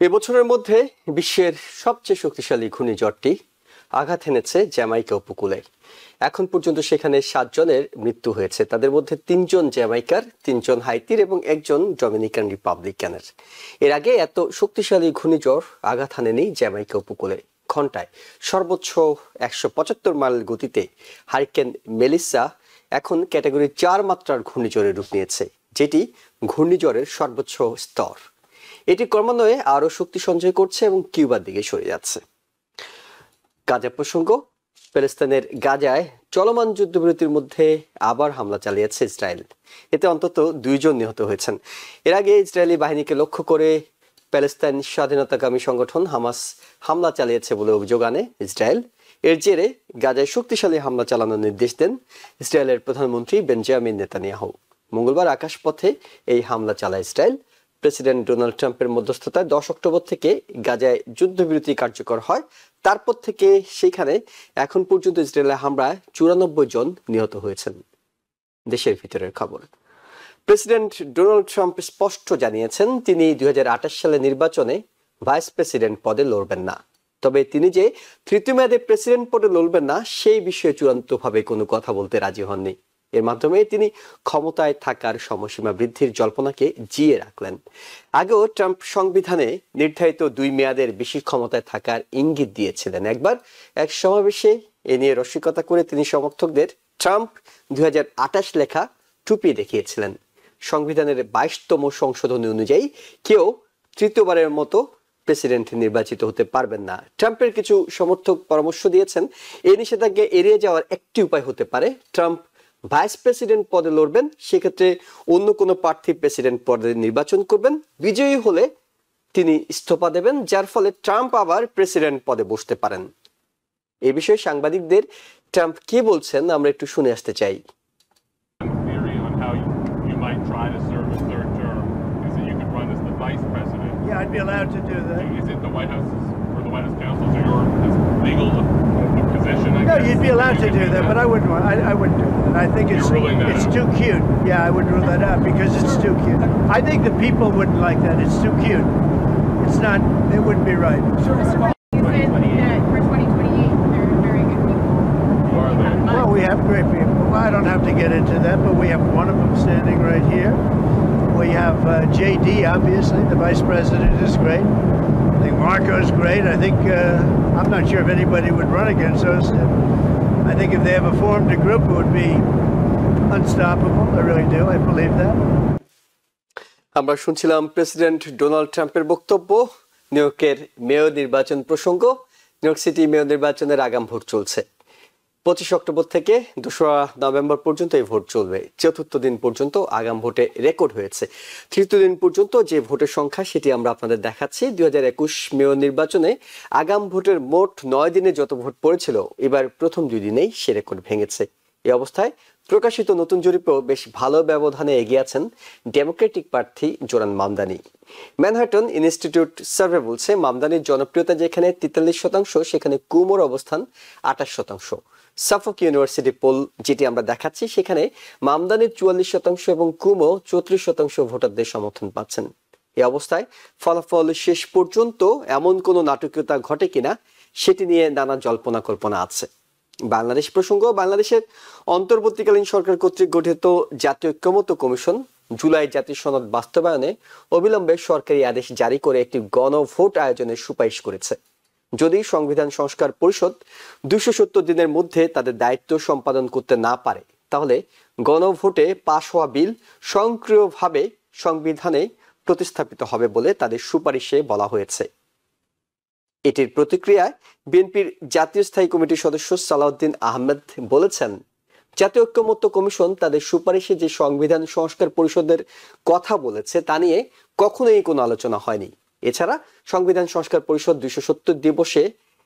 এবছরের মধ্যে বিশ্বের সবচেয়ে শক্তিশালী ঘূর্ণিঝড়টি আঘাত এনেছে জ্যামাইকা উপকূলে। এখন পর্যন্ত সেখানে 7 জনের মৃত্যু হয়েছে। তাদের মধ্যে 3 জন জ্যামাইকার, 3 জন হাইতির এবং 1 জন ডমিনিকান রিপাবলিকানের। এর আগে এত শক্তিশালী ঘূর্ণিঝড় আঘাত হানেনি জ্যামাইকা উপকূলে। ঘন্টায় সর্বোচ্চ 175 মাইল গতিতে হারিকেন মেলিসা এখন ক্যাটাগরি 4 মাত্রার ঘূর্ণিঝড়ের রূপ নিয়েছে, যেটি ঘূর্ণিঝড়ের সর্বোচ্চ স্তর। এটি ক্রমান্বয়ে আরো শক্তি সঞ্চয় করছে এবং কিউবার দিকে সরে যাচ্ছে। গাজা প্রসঙ্গ, প্যালেস্তাইনের গাজায় চলমান যুদ্ধবিরতির মধ্যে আবার হামলা চালিয়েছে ইসরায়েল। এতে অন্তত 2 জন নিহত হয়েছেন। এর আগে ইসরায়েলি বাহিনীকে লক্ষ্য করে প্যালেস্তাইন স্বাধীনতাকামী সংগঠন হামাস হামলা চালিয়েছে বলে অভিযোগ আনে ইসরায়েল। এর জেরে গাজায় শক্তিশালী হামলা চালানোর নির্দেশ দেন ইসরায়েলের প্রধানমন্ত্রী বেঞ্জামিন নেতানিয়াহু। মঙ্গলবার আকাশপথে এই হামলা চালায় ইসরায়েল। প্রেসিডেন্ট ডোনাল্ড ট্রাম্পের মধ্যস্থতায় 10 অক্টোবর থেকে গাজায় যুদ্ধবিরতি কার্যকর হয়। তারপর থেকে সেখানে এখন পর্যন্ত ইসরায়েলের হামলায় 94 জন নিহত হয়েছেন। দেশের ভিতরের খবর, প্রেসিডেন্ট ডোনাল্ড ট্রাম্প স্পষ্ট জানিয়েছেন তিনি 2028 সালে নির্বাচনে ভাইস প্রেসিডেন্ট পদে লড়বেন না। তবে তিনি যে তৃতীয় মেয়াদে প্রেসিডেন্ট পদে লড়বেন না সেই বিষয়ে চূড়ান্তভাবে কোনো কথা বলতে রাজি হননি। এর মাধ্যমে তিনি ক্ষমতায় থাকার সময়সীমা বৃদ্ধির জল্পনাকে জিয়ে রাখলেন। আগেও ট্রাম্প সংবিধানে নির্ধারিত 2 মেয়াদের বেশি ক্ষমতায় থাকার ইঙ্গিত দিয়েছিলেন। একবার এক সমাবেশে এ নিয়ে রসিকতা করে তিনি সমর্থকদের ট্রাম্প 2028 লেখা টুপি দেখিয়েছিলেন। সংবিধানের 22তম সংশোধনী অনুযায়ী কেউ তৃতীয়বারের মতো প্রেসিডেন্ট নির্বাচিত হতে পারবেন না। ট্রাম্পের কিছু সমর্থক পরামর্শ দিয়েছেন এই নিষেধাজ্ঞা এড়িয়ে যাওয়ার একটি উপায় হতে পারে ট্রাম্প ভাইস প্রেসিডেন্ট পদে লড়বেন, সেক্ষেত্রে অন্য কোনো প্রার্থী প্রেসিডেন্ট পদে নির্বাচন করবেন, বিজয়ী হলে তিনি ইস্তফা দেবেন, যার ফলে ট্রাম্প আবার প্রেসিডেন্ট পদে বসতে পারেন। এ বিষয়ে সাংবাদিকদের ট্রাম্প কি বলছেন আমরা একটু শুনে আসতে চাই। Yeah, I'd be allowed to do that. Is it the White House or the White House counsel to your legal position? No, you'd be allowed to do that, but I wouldn't want. I wouldn't do that. I think it's too cute. Yeah, I would rule that out because it's too cute. I think the people wouldn't like that. It's too cute. It's not. It wouldn't be right. Sure, Mr. Biden, you said that for 2028 they're very good people. Well, we have great people. Well, I don't have to get into that, but we have one of them standing right here. We have JD, obviously. The vice president is great. I think Marco's great. I think, I'm not sure if anybody would run against us. I think if they ever formed a group, it would be unstoppable. I really do. I believe that. আমরা শুনছিলাম president Donald ট্রাম্পের বক্তব্য। New ইয়র্কের mayor নির্বাচন প্রসঙ্গ, new York city mayor নির্বাচনের আগাম vote চলছে। 25 অক্টোবর থেকে 2 নভেম্বর পর্যন্ত এই ভোট চলবে। চতুর্থ দিন পর্যন্ত আগাম ভোটে রেকর্ড হয়েছে। তৃতীয় দিন পর্যন্ত যে ভোটের সংখ্যা সেটি আমরা আপনাদের দেখাচ্ছি। 2021 মেয়র নির্বাচনে আগাম ভোটের মোট 9 দিনে যত ভোট পড়েছিল, এবার প্রথম 2 দিনেই সে রেকর্ড ভেঙেছে। এই অবস্থায় প্রকাশিত নতুন জরিপেও বেশ ভালো ব্যবধানে এগিয়ে আছেন ডেমোক্রেটিক প্রার্থী Zoran Mamdani. Manhattan institute survey বলছে মামদানির জনপ্রিয়তা যেখানে 43%, সেখানে কুমোর অবস্থান 28%। সাফক ইউনিভার্সিটি পোল যেটি আমরা দেখাচ্ছি সেখানে মামদানির 44% এবং কুমো 34% ভোটারদের সমর্থন পাচ্ছেন। এই অবস্থায় ফলাফল শেষ পর্যন্ত এমন কোনো নাটকীয়তা ঘটে কিনা সেটি নিয়ে নানা জল্পনা কল্পনা আছে। বাংলাদেশ প্রসঙ্গ, বাংলাদেশের অন্তর্বর্তীকালীন সরকার কর্তৃক গঠিত জাতীয় ঐক্যমত্য কমিশন জুলাই জাতীয় সনদ বাস্তবায়নে অবিলম্বে সরকারি আদেশ জারি করে একটি গণভোট আয়োজনের সুপারিশ করেছে। যদি সংবিধান সংস্কার পরিষদ 270 দিনের মধ্যে তাদের দায়িত্ব সম্পাদন করতে না পারে, তাহলে গণভোটে পাশ হওয়া বিল স্বয়ংক্রিয়ভাবে সংবিধানে প্রতিস্থাপিত হবে বলে তাদের সুপারিশে বলা হয়েছে। এটির প্রতিক্রিয়ায় বিএনপির জাতীয় স্থায়ী কমিটির সদস্য সালাউদ্দিন আহমেদ বলেছেন, জাতীয় ঐক্যমত্য কমিশন তাদের সুপারিশে যে সংবিধান সংস্কার পরিষদের কথা বলেছে তা নিয়ে কখনোই কোনো আলোচনা হয়নি। এছাড়া সংবিধান সংস্কার পরিষদ 270 দিবসে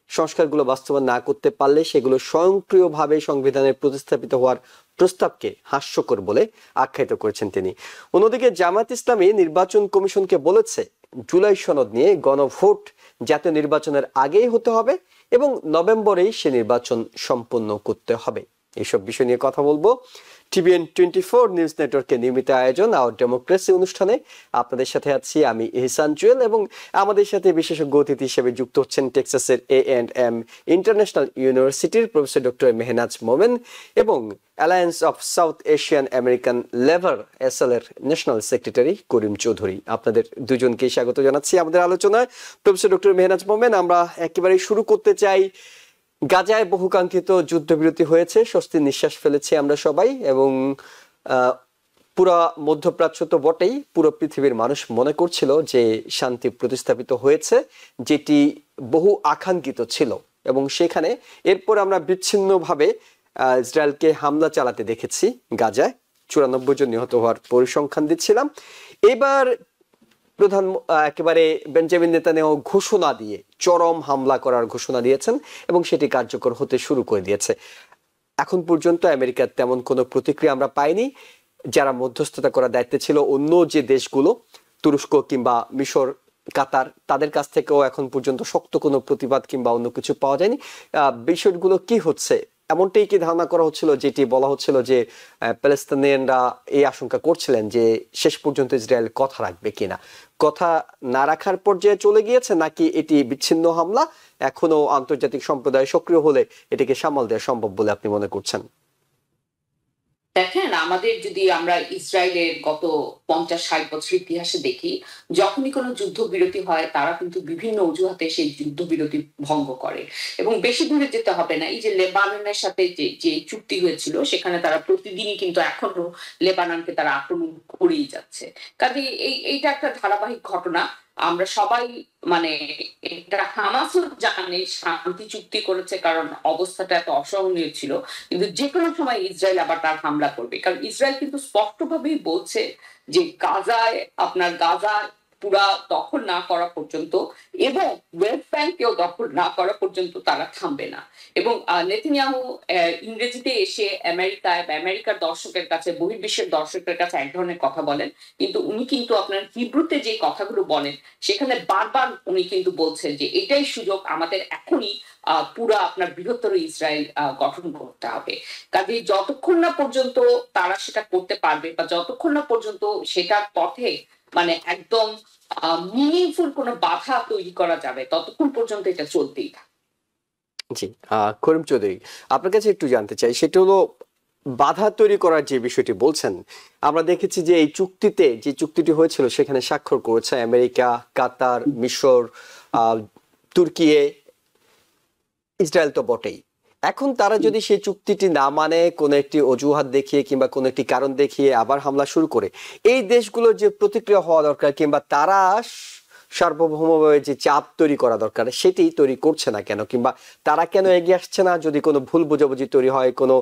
সংস্কারগুলো বাস্তবায়ন না করতে পারলে সেগুলো স্বয়ংক্রিয়ভাবে সংবিধানের প্রতিস্থাপিত হওয়ার প্রস্তাবকে হাস্যকর বলে আখ্যায়িত করেছেন তিনি। অন্যদিকে জামায়াত ইসলামী নির্বাচন কমিশনকে বলেছে জুলাই সনদ নিয়ে গণভোট জাতীয় নির্বাচনের আগেই হতে হবে এবং নভেম্বরেই সে নির্বাচন সম্পন্ন করতে হবে। এইসব বিষয় নিয়ে কথা বলবো TVN24 নিউজ নেটওয়ার্কের নিয়মিত আয়োজন আওয়ার ডেমোক্রেসি অনুষ্ঠানে আপনাদের সাথে আছি আমি ইহসান জুয়েল এবং আমাদের সাথে বিশেষজ্ঞ অতিথি হিসেবে যুক্ত হচ্ছেন টেক্সাসের A&M ইন্টারন্যাশনাল ইউনিভার্সিটির প্রফেসর ডক্টর মেহনাজ মোমেন এবং alliance of south Asian American labour SL এর ন্যাশনাল সেক্রেটারি করিম চৌধুরী। আপনাদের দুজনকে স্বাগত জানাচ্ছি আমাদের আলোচনায়। প্রফেসর ডক্টর মেহনাজ মোমেন, আমরা একেবারেই শুরু করতে চাই। গাজায় বহুকাঙ্ক্ষিত যুদ্ধবিরতি হয়েছে, স্বস্তির নিঃশ্বাস ফেলেছি আমরা সবাই এবং পুরো মধ্যপ্রাচ্য তো বটেই, পুরো পৃথিবীর মানুষ মনে করছিল যে শান্তি প্রতিস্থাপিত হয়েছে, যেটি বহু আকাঙ্ক্ষিত ছিল এবং সেখানে এরপর আমরা বিচ্ছিন্নভাবে ইসরায়েলকে হামলা চালাতে দেখেছি। গাজায় 94 জন নিহত হওয়ার পরিসংখ্যান দিচ্ছিলাম। এবার প্রধান একেবারে বেঞ্জামিন নেতানিয়াহু ঘোষণা দিয়ে চরম হামলা করার ঘোষণা দিয়েছেন এবং সেটি কার্যকর হতে শুরু করে দিয়েছে। এখন পর্যন্ত আমেরিকার তেমন কোনো প্রতিক্রিয়া আমরা পাইনি। যারা মধ্যস্থতা করার দায়িত্বে ছিল অন্য যে দেশগুলো, তুরস্ক কিংবা মিশর, কাতার, তাদের কাছ থেকেও এখন পর্যন্ত শক্ত কোনো প্রতিবাদ কিংবা অন্য কিছু পাওয়া যায়নি। বিষয়গুলো কি হচ্ছে, এমনটাই কি ধারণা করা হচ্ছিল, যেটি বলা হচ্ছিল যে প্যালেস্তানিয়ানরা এই আশঙ্কা করছিলেন যে শেষ পর্যন্ত ইসরায়েল কথা রাখবে কিনা, কথা না রাখার পর্যায়ে চলে গিয়েছে নাকি এটি বিচ্ছিন্ন হামলা, এখনো আন্তর্জাতিক সম্প্রদায় সক্রিয় হলে এটিকে সামাল দেওয়া সম্ভব বলে আপনি মনে করছেন? দেখেন, আমাদের যদি আমরা ইসরায়েলের গত 50-60 বছর ইতিহাসে দেখি, যখনই কোনো যুদ্ধবিরতি হয় তারা কিন্তু বিভিন্ন অজুহাতে সেই যুদ্ধবিরতি ভঙ্গ করে এবং বেশি দূরে যেতে হবে না। এই যে লেবাননের সাথে যে চুক্তি হয়েছিল, সেখানে তারা প্রতিদিনই কিন্তু এখনো লেবাননকে তারা আক্রমণ করেই যাচ্ছে। কাজে এইটা একটা ধারাবাহিক ঘটনা। আমরা সবাই মানে এটা হামাসও জানে শান্তি চুক্তি করেছে, কারণ অবস্থাটা এত অসহনীয় ছিল, কিন্তু যে কোনো সময় ইসরায়েল আবার তার হামলা করবে। কারণ ইসরায়েল কিন্তু স্পষ্টভাবেই বলছে যে গাজা পুরা দখল না করা পর্যন্ত এবং ওয়েস্ট ব্যাংকেও দখল না করা পর্যন্ত তারা থামবে না। এবং নেতানিয়াহু ইংরেজিতে এসে আমেরিকায় বা আমেরিকার দর্শকের কাছে, বহির্বিশ্বের দর্শকের কাছে এক ধরনের কথা বলেন, কিন্তু উনি কিন্তু আপনার হিব্রুতে যে কথাগুলো বলেন সেখানে বারবার উনি কিন্তু বলছেন যে এটাই সুযোগ, আমাদের এখনই পুরা আপনার বৃহত্তর ইসরায়েল গঠন করতে হবে। কাজে যতক্ষণ না পর্যন্ত তারা সেটা করতে পারবে বা যতক্ষণ না পর্যন্ত সেটার পথে মানে একদম মিনিংফুল কোনো বাধা তৈরি করা যাবে, ততক্ষণ পর্যন্ত এটা চলতেই থাকে। জি, করিম চৌধুরী, আপনার কাছে একটু জানতে চাই, সেটা হলো বাধা তৈরি করার যে বিষয়টি বলছেন। আমরা দেখেছি যে এই যে চুক্তিটি হয়েছিল সেখানে স্বাক্ষর করেছে আমেরিকা, কাতার, মিশর, তুর্কি, ইসরায়েল তো বটেই। এখন তারা যদি সেই চুক্তিটি না মানে, কোনো একটি অজুহাত দেখিয়ে কিংবা কোনো একটি কারণ দেখিয়ে আবার হামলা শুরু করে, এই দেশগুলোর যে প্রতিক্রিয়া হওয়া দরকার কিংবা তারা সার্বভৌমভাবে যে চাপ তৈরি করা দরকার সেটি তৈরি করছে না কেন, কিংবা তারা কেন এগিয়ে আসছে না? যদি কোনো ভুল বোঝাবুঝি তৈরি হয়, কোনো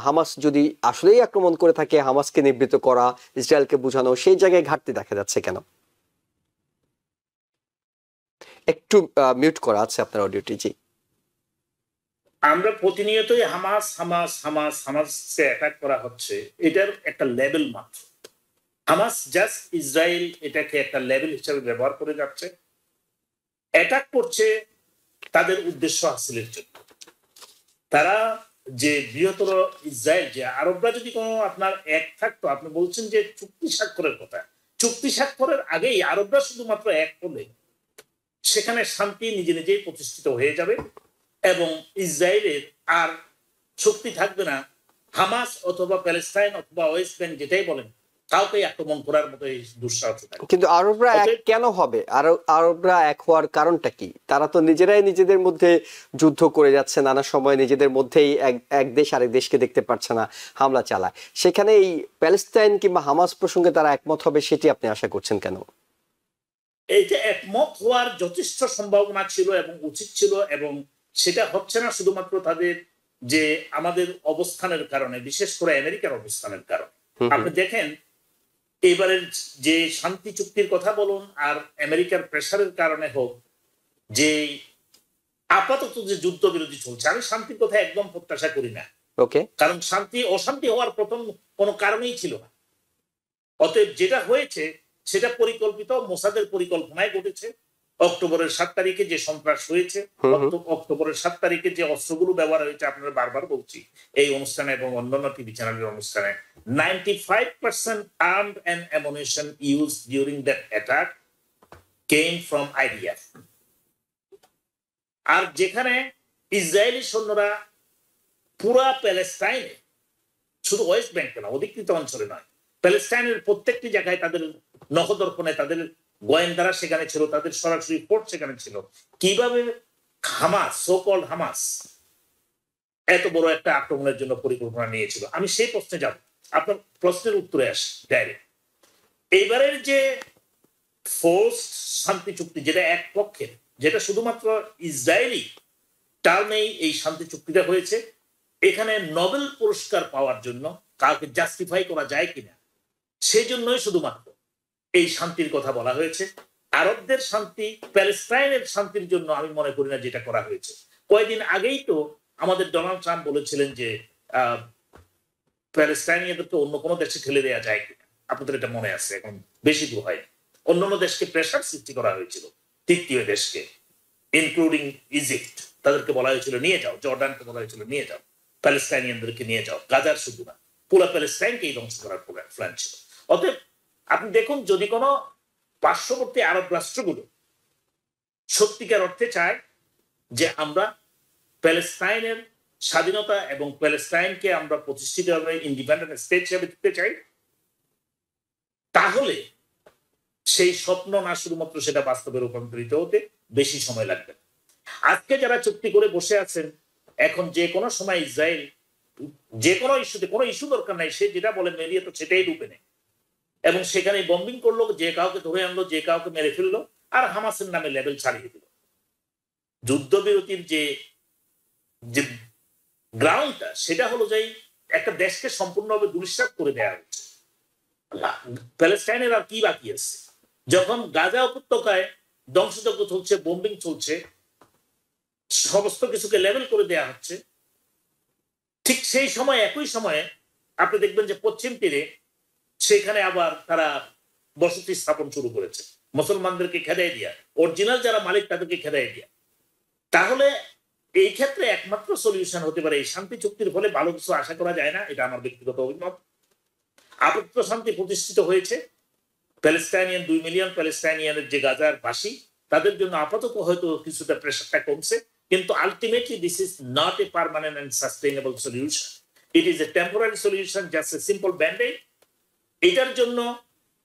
হামাস যদি আসলেই আক্রমণ করে থাকে, হামাসকে নিবৃত্ত করা, ইসরায়েলকে বোঝানো, সেই জায়গায় ঘাটতি দেখা যাচ্ছে কেন? একটু মিউট করা আছে আপনার অডিওটি। জি, আমরা প্রতিনিয়তই হামাস অ্যাটাক করা হচ্ছে, এটার একটা লেভেল মাত্র। হামাস জাস্ট ইসরায়েল এটাকে একটা লেভেল হিসেবে ব্যবহার করে যাচ্ছে, অ্যাটাক করছে তাদের উদ্দেশ্য হাসিলের জন্য। তারা যে বৃহত্তর ইসরায়েল, যে আরবরা যদি কোনো আপনার এক থাকতো, আপনি বলছেন যে চুক্তি স্বাক্ষরের কথা, চুক্তি স্বাক্ষরের আগেই আরবরা শুধুমাত্র এক হলে সেখানে শান্তি নিজে নিজেই প্রতিষ্ঠিত হয়ে যাবে এবং ইসরায়েলের আর শক্তি থাকবে না হামাস অথবা প্যালেস্টাইন অথবা ওয়েস্ট ব্যাংক যেটাই বলেন কাউকে আক্রমণ করার মতো এই দুঃসাহস থাকবে। কিন্তু আরবরা এক কেন হবে? আরবরা এক হওয়ার কারণটা কি? তারা তো নিজেরাই নিজেদের মধ্যে যুদ্ধ করে যাচ্ছে, নানা সময় নিজেদের মধ্যেই এক দেশ আরেক দেশকে দেখতে পারছে না, হামলা চালায়। সেখানে এই প্যালেস্টাইন কিংবা হামাস প্রসঙ্গে তারা একমত হবে, সেটি আপনি আশা করছেন কেন? এইটা একমত হওয়ার যথেষ্ট সম্ভাবনা ছিল এবং উচিত ছিল, এবং সেটা হচ্ছে না শুধুমাত্র তাদের যে আমাদের অবস্থানের কারণে, বিশেষ করে আমেরিকার অবস্থানের কারণে। আপনি দেখেন এবারের যে শান্তি চুক্তির কথা বলুন আর আমেরিকার প্রেসারের কারণে হোক, যে আপাতত যে যুদ্ধবিরতি চলছে, আমি শান্তির কথা একদম প্রত্যাশা করি না। কারণ অশান্তি হওয়ার প্রথম কোনো কারণেই ছিল না। অতএব যেটা হয়েছে সেটা পরিকল্পিত, মোসাদের পরিকল্পনায় ঘটেছে অক্টোবরের 7 তারিখে যে সন্ত্রাস হয়েছে, অক্টোবরের 7 তারিখে যে অস্ত্রগুলো ব্যবহার হয়েছে, আপনারা বারবার বলছি এই অনুষ্ঠানে এবং অন্যান্য টিভি চ্যানেলের অনুষ্ঠানে, 95% armed and ammunition used during that attack came from IDF. আর যেখানে ইসরায়েলি সৈন্যরা পুরা প্যালেস্টাইনে, শুধু ওয়েস্ট ব্যাংকে না, অধিকৃত অঞ্চলে নয়, প্যালেস্টাইনের প্রত্যেকটি জায়গায় তাদের নখদর্পণে তাদের গোয়েন্দারা সেখানে ছিল, তাদের সরাসরি ফোর্স সেখানে ছিল, কিভাবে হামাস, সো কল্ড হামাস এত বড় একটা আক্রমণের জন্য পরিকল্পনা নিয়েছিল। আমি সেই প্রশ্নে যাব, আপনার প্রশ্নের উত্তরে আসি ডাইরেক্ট। এইবারের যে ফোর্স শান্তি চুক্তি, যেটা এক পক্ষের, যেটা শুধুমাত্র ইসরায়েলি টার্মেই এই শান্তি চুক্তিটা হয়েছে, এখানে নোবেল পুরস্কার পাওয়ার জন্য কাউকে জাস্টিফাই করা যায় কিনা সেই জন্যই শুধুমাত্র এই শান্তির কথা বলা হয়েছে। আরবদের শান্তি, প্যালেস্টাইনের শান্তির জন্য আমি মনে করি না যেটা করা হয়েছে। কয়েকদিন আগেই তো আমাদের ডোনাল্ড ট্রাম্প বলেছিলেন যে প্যালেস্টাইনিয়াদেরকে অন্য কোনো দেশে ঠেলে দেওয়া যায় কিনা, আপনাদের এটা মনে আছে, এখন বেশি দূর হয়। অন্যান্য দেশকে প্রেশার সৃষ্টি করা হয়েছিল, তৃতীয় দেশকে ইনক্লুডিং ইজিপ্ট, তাদেরকে বলা হয়েছিল নিয়ে যাও, জর্ডানকে বলা হয়েছিল নিয়ে যাও, প্যালেস্টাইনিয়ানদেরকে নিয়ে যাও, গাজার শুধু না পুরো প্যালেস্টাইনকেই ধ্বংস করার প্ল্যান ছিল। অতএব আপনি দেখুন, যদি কোনো পার্শ্ববর্তী আরব রাষ্ট্রগুলো সত্যিকার অর্থে চায় যে আমরা প্যালেস্টাইনের স্বাধীনতা এবং প্যালেস্টাইনকে আমরা প্রতিষ্ঠিতভাবে ইন্ডিপেন্ডেন্ট স্টেট হিসেবে দিতে চাই, তাহলে সেই স্বপ্ন না শুধুমাত্র সেটা বাস্তবে রূপান্তরিত হতে বেশি সময় লাগবে। আজকে যারা চুক্তি করে বসে আছেন, এখন যে কোনো সময় ইসরায়েল যে কোনো ইস্যুতে, কোনো ইস্যু দরকার নাই, সে যেটা বলে মেরিয়ে তো সেটাই রূপে নেয় এবং সেখানে বম্বিং করলো, যে কাউকে ধরে আনলো, যে কাউকে মেরে ফেললো, আর হামাসের নামে লেভেল ছাড়িয়ে দিল। যুদ্ধবিরতির যে গ্রাউন্ডটা, সেটা হলো যে একটা দেশকে সম্পূর্ণভাবে দুলিশাত করে দেওয়া হচ্ছে। প্যালেস্টাইনের আর কি বাকি আছে? যখন গাজা উপত্যকায় ধ্বংসযজ্ঞ চলছে, বোম্বিং চলছে, সমস্ত কিছুকে লেভেল করে দেওয়া হচ্ছে, ঠিক সেই সময়, একই সময়ে আপনি দেখবেন যে পশ্চিম তীরে সেখানে আবার তারা বসতি স্থাপন শুরু করেছে, মুসলমানদেরকে খেদাই দিয়া, অরিজিনাল যারা মালিক তাদেরকে খেদাই দিয়া। তাহলে এই ক্ষেত্রে একমাত্র সলিউশন হতে পারে এই শান্তি চুক্তির ফলে ভালো কিছু আশা করা যায় না, এটা আমার ব্যক্তিগত অভিমত। আপাতত শান্তি প্রতিষ্ঠিত হয়েছে, প্যালেস্টাইনিয়ান 2 মিলিয়ন প্যালেস্টাইনিয়ানের যে গাজার বাসী, তাদের জন্য আপাতত হয়তো কিছুটা প্রেশারটা কমছে, কিন্তু ultimately this is not a permanent and sustainable solution. It is a temporary solution, just a simple band-aid. এটার জন্য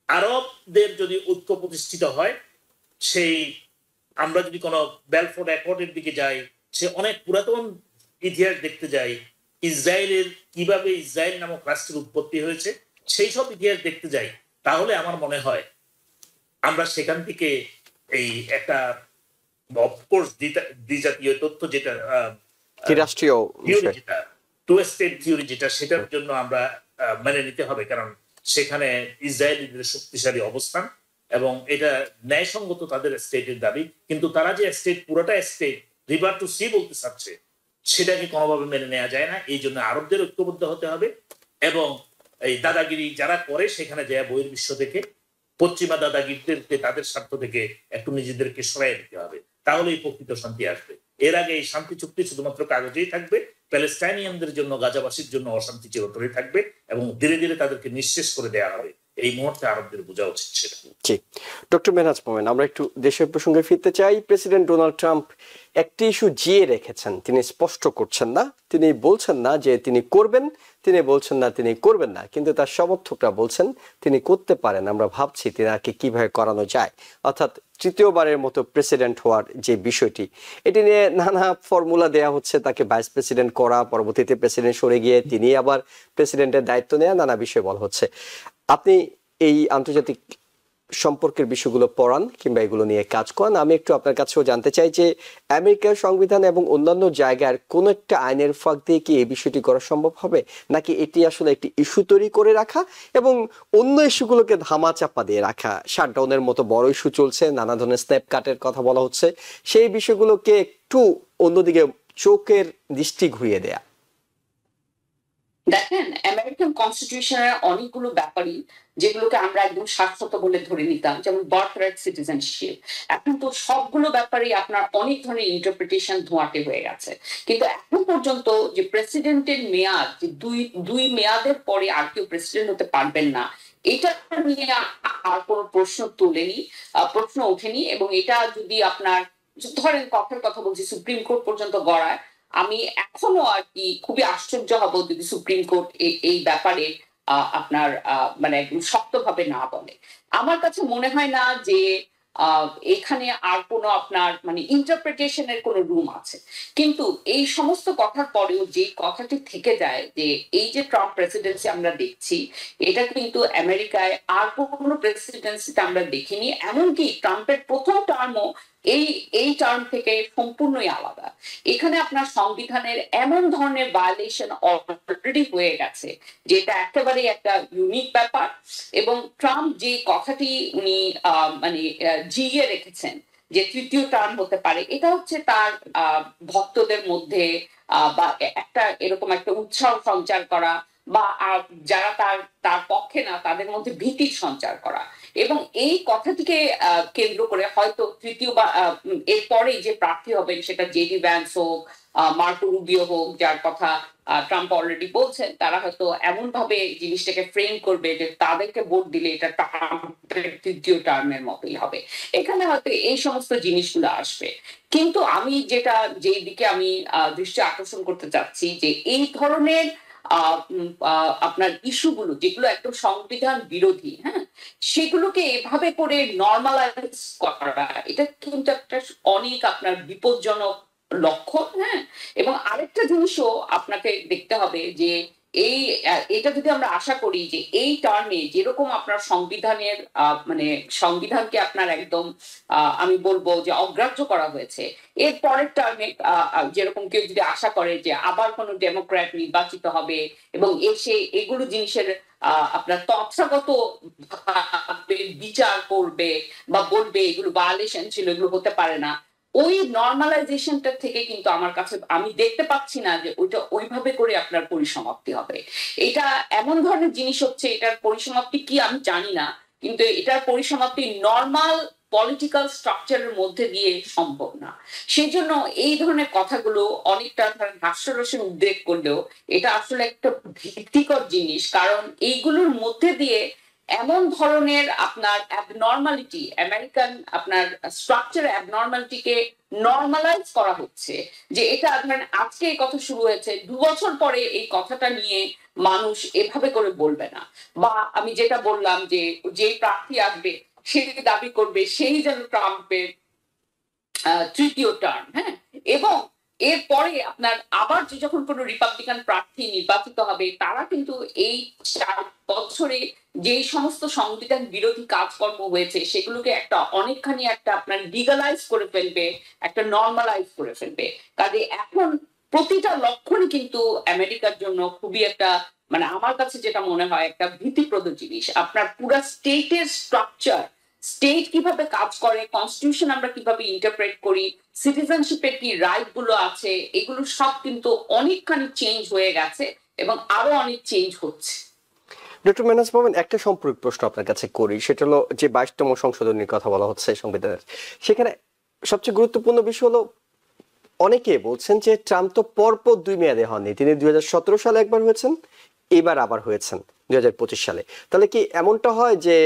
আরবদের যদি ঐক্য প্রতিষ্ঠিত হয়, সেই আমরা যদি কোনো বেলফোর্ড অ্যাকর্ডের দিকে যাই, সে অনেক পুরাতন ইতিহাস দেখতে যাই, ইসরায়েলের কিভাবে ইসরায়েল নামক রাষ্ট্রের উৎপত্তি হয়েছে, সেই সব ইতিহাস দেখতে যাই, তাহলে আমার মনে হয় আমরা সেখান থেকে এই একটা অফকোর্স দ্বিজাতীয় তথ্য, যেটা রাষ্ট্রীয় যেটা টু স্টেট থিওরি, যেটা সেটার জন্য আমরা মেনে নিতে হবে, কারণ সেখানে ইসরায়েলিদের শক্তিশালী অবস্থান এবং এটা ন্যায়সঙ্গত তাদের স্টেটের দাবি, কিন্তু তারা যে স্টেট, পুরোটা স্টেট রিভার টু সি বলতে চাচ্ছে, সেটাকে কোনোভাবে মেনে নেওয়া যায় না। এই জন্য আরবদের ঐক্যবদ্ধ হতে হবে এবং এই দাদাগিরি যারা করে সেখানে যায় বহির্বিশ্ব থেকে, পশ্চিমা দাদাগিরিদেরকে তাদের স্বার্থ থেকে একটু নিজেদেরকে সরাই দিতে হবে, তাহলে এই প্রকৃত শান্তি আসবে। এর আগে এই শান্তি চুক্তি শুধুমাত্র কাগজেই থাকবে, প্যালেস্টাইনিয়ানদের জন্য, গাজাবাসীর জন্য অশান্তি চিরতরে থাকবে এবং ধীরে ধীরে তাদেরকে নিঃশেষ করে দেওয়া হবে। এই মুহূর্তে আরবদের বোঝা উচিত সেটা। জি, ডক্টর মেহনাজ মোমেন, আমরা একটু দেশের প্রসঙ্গে ফিরতে চাই। প্রেসিডেন্ট ডোনাল্ড ট্রাম্প একটি ইস্যু জিয়ে রেখেছেন, তিনি স্পষ্ট করছেন না, তিনি বলছেন না যে তিনি করবেন, তিনি বলছেন না তিনি করবেন না, কিন্তু তার সমর্থকরা বলছেন তিনি করতে পারেন, আমরা ভাবছি তিনাকে কিভাবে করানো যায়। অর্থাৎ তৃতীয়বারের মতো প্রেসিডেন্ট হওয়ার যে বিষয়টি, এটি নিয়ে নানা ফর্মুলা দেয়া হচ্ছে, তাকে ভাইস প্রেসিডেন্ট করা, পরবর্তীতে প্রেসিডেন্ট সরে গিয়ে তিনি আবার প্রেসিডেন্টের দায়িত্ব নেওয়া, নানা বিষয় বলা হচ্ছে। আপনি এই আন্তর্জাতিক সম্পর্কের বিষয়গুলো পড়ান কিংবা এগুলো নিয়ে কাজ করেন, আমি একটু আপনার কাছেও জানতে চাই যে আমেরিকার সংবিধান এবং অন্যান্য জায়গার কোন একটা আইনের ফাঁক দিয়ে কি এই বিষয়টি করা সম্ভব হবে, নাকি এটি আসলে একটি ইস্যু তৈরি করে রাখা এবং অন্য ইস্যুগুলোকে ধামা চাপা দিয়ে রাখা? শাটডাউনের মতো বড় ইস্যু চলছে, নানা ধরনের স্ন্যাপ কাটের কথা বলা হচ্ছে, সেই বিষয়গুলোকে একটু অন্যদিকে চোখের দৃষ্টি ঘুরিয়ে দেয়া। দেখেন, আমেরিকান কনস্টিটিউশনের অনেকগুলো ব্যাপারই যেগুলোকে আমরা একদম শাশ্বত বলে ধরে নিতাম, যেমন বার্থ রাইট, সিটিজেনশিপ, এখন তো সবগুলো ব্যাপারেই আপনার অনেক ধরনের ইন্টারপ্রিটেশন ধোঁয়াটে হয়ে গেছে। কিন্তু এখন পর্যন্ত যে প্রেসিডেন্টের মেয়াদ, যে দুই মেয়াদের পরে আর কেউ প্রেসিডেন্ট হতে পারবেন না, এটা নিয়ে আর কোনো প্রশ্ন ওঠেনি। এবং এটা যদি আপনার ধরেন কথার কথা বলছি, সুপ্রিম কোর্ট পর্যন্ত গড়ায়, আমি এখনো আর কি খুবই আশ্চর্য হব যদি সুপ্রিম কোর্ট এই ব্যাপারে আপনার মানে একদম শক্তভাবে না বলে। আমার কাছে মনে হয় না যে এখানে আর কোনো আপনার মানে ইন্টারপ্রিটেশনের কোনো রুম আছে। কিন্তু এই সমস্ত কথার পরেও যে কথাটি থেকে যায় যে এই যে ট্রাম্প প্রেসিডেন্সি আমরা দেখছি, এটা কিন্তু আমেরিকায় আর কোনো প্রেসিডেন্সিতে আমরা দেখিনি। এমনকি ট্রাম্পের প্রথম টার্মও এই টার্ম থেকে সম্পূর্ণই আলাদা। এখানে আপনার সংবিধানের এমন ধরনের ভায়োলেশন অলরেডি হয়ে গেছে যেটা একেবারে একটা ইউনিক ব্যাপার। এবং ট্রাম্প যে কথাটি উনি মানে জিইয়ে রেখেছেন যে তৃতীয় টার্ম হতে পারে, এটা হচ্ছে তার ভক্তদের মধ্যে বা একটা এরকম একটা উৎসাহ সঞ্চার করা, বা যারা তার পক্ষে না তাদের মধ্যে ভীতির সঞ্চার করা। এবং এই কথাটিকে কেন্দ্র করে হয়তো তৃতীয় বা এরপরে যে প্রার্থী হবেন, সেটা জেডি ভ্যান্স হোক, মার্কো রুবিও হোক, যার কথা ট্রাম্প অলরেডি বলছেন, তারা হয়তো এমন ভাবে জিনিসটাকে ফ্রেম করবে যে তাদেরকে ভোট দিলে এটা ট্রাম্পের তৃতীয় টার্মের মতোই হবে। এখানে হয়তো এই সমস্ত জিনিসগুলো আসবে। কিন্তু আমি যেই দিকে আমি দৃষ্টি আকর্ষণ করতে চাচ্ছি, যে এই ধরনের আপনার ইস্যুগুলো যেগুলো একদম সংবিধান বিরোধী, হ্যাঁ, সেগুলোকে এভাবে করে নর্মালাইজ করা, এটা কিন্তু একটা অনেক আপনার বিপজ্জনক লক্ষণ। হ্যাঁ, এবং আরেকটা জিনিসও আপনাকে দেখতে হবে যে এটা যদি আমরা আশা করি যে এই টার্মে যেরকম আপনার সংবিধানের মানে সংবিধানকে আপনার একদম আমি বলবো যে অগ্রাহ্য করা হয়েছে, এর পরের টার্মে যেরকম কেউ যদি আশা করে যে আবার কোনো ডেমোক্র্যাট নির্বাচিত হবে এবং এসে এগুলো জিনিসের আপনার তথাগত বিচার করবে বা বলবে এগুলো ভায়োলেশন ছিল, এগুলো হতে পারে না, ওই নর্মালাইজেশনটা থেকে কিন্তু আমার কাছে আমি দেখতে পাচ্ছি না যে ওইটা ওইভাবে করে আপনার পরিসমাপ্তি হবে। এটা এমন ধরনের জিনিস হচ্ছে, এটার পরিসমাপ্তি কি আমি জানি না, কিন্তু এটার পরিসমাপ্তি নর্মাল পলিটিক্যাল স্ট্রাকচারের মধ্যে দিয়ে সম্ভব না। সেই জন্য এই ধরনের কথাগুলো অনেকটা হাস্যরসের উদ্রেক করলেও এটা আসলে একটা ভীতিকর জিনিস, কারণ এইগুলোর মধ্যে দিয়ে এমন ধরনের আপনার অ্যাবনর্মালিটি, আমেরিকান আপনার স্ট্রাকচার অ্যাবনর্মালিটিকে নর্মালাইজ করা হচ্ছে, যে এটা ধরেন আজকে এই কথা শুরু হয়েছে, 2 বছর পরে এই কথাটা নিয়ে মানুষ এভাবে করে বলবে না। বা আমি যেটা বললাম যে প্রার্থী আসবে সে দাবি করবে সেই যেন ট্রাম্পের তৃতীয় টার্ম। হ্যাঁ, এবং এরপরে আপনার আবার যখন কোনো রিপাবলিকান প্রার্থী নির্বাচিত হবে, তারা কিন্তু এই 4 বছরে যে সমস্ত সংবিধান বিরোধী কাজকর্ম হয়েছে সেগুলোকে একটা অনেকখানি একটা আপনার লিগালাইজ করে ফেলবে, একটা নর্মালাইজ করে ফেলবে। কাজে এখন প্রতিটা লক্ষণই কিন্তু আমেরিকার জন্য খুবই একটা মানে আমার কাছে যেটা মনে হয় একটা ভীতিপ্রদ জিনিস। আপনার পুরা স্টেটের স্ট্রাকচার, স্টেট কিভাবে কাজ করে, কনস্টিটিউশন আমরা কিভাবে ইন্টারপ্রেট করি, সিটিজেনশিপের কি রাইট গুলো আছে, এগুলো সব কিন্তু অনেকখানি চেঞ্জ হয়ে গেছে এবং আরো অনেক চেঞ্জ হচ্ছে। ডক্টর মেহনাজ মোমেন, একটা সম্পর্ক প্রশ্ন আপনার কাছে করি, সেটা হলো যে 22তম সংশোধনীর কথা বলা হচ্ছে সংবিধানের, সেখানে সবচেয়ে গুরুত্বপূর্ণ বিষয় হলো অনেকে বলছেন যে ট্রাম্প তো পরপর 2 মেয়াদে হননি, তিনি 2017 সালে একবার হয়েছেন, এবার আবার হয়েছেন 2025 সালে। তাহলে কি এমনটা হয় যে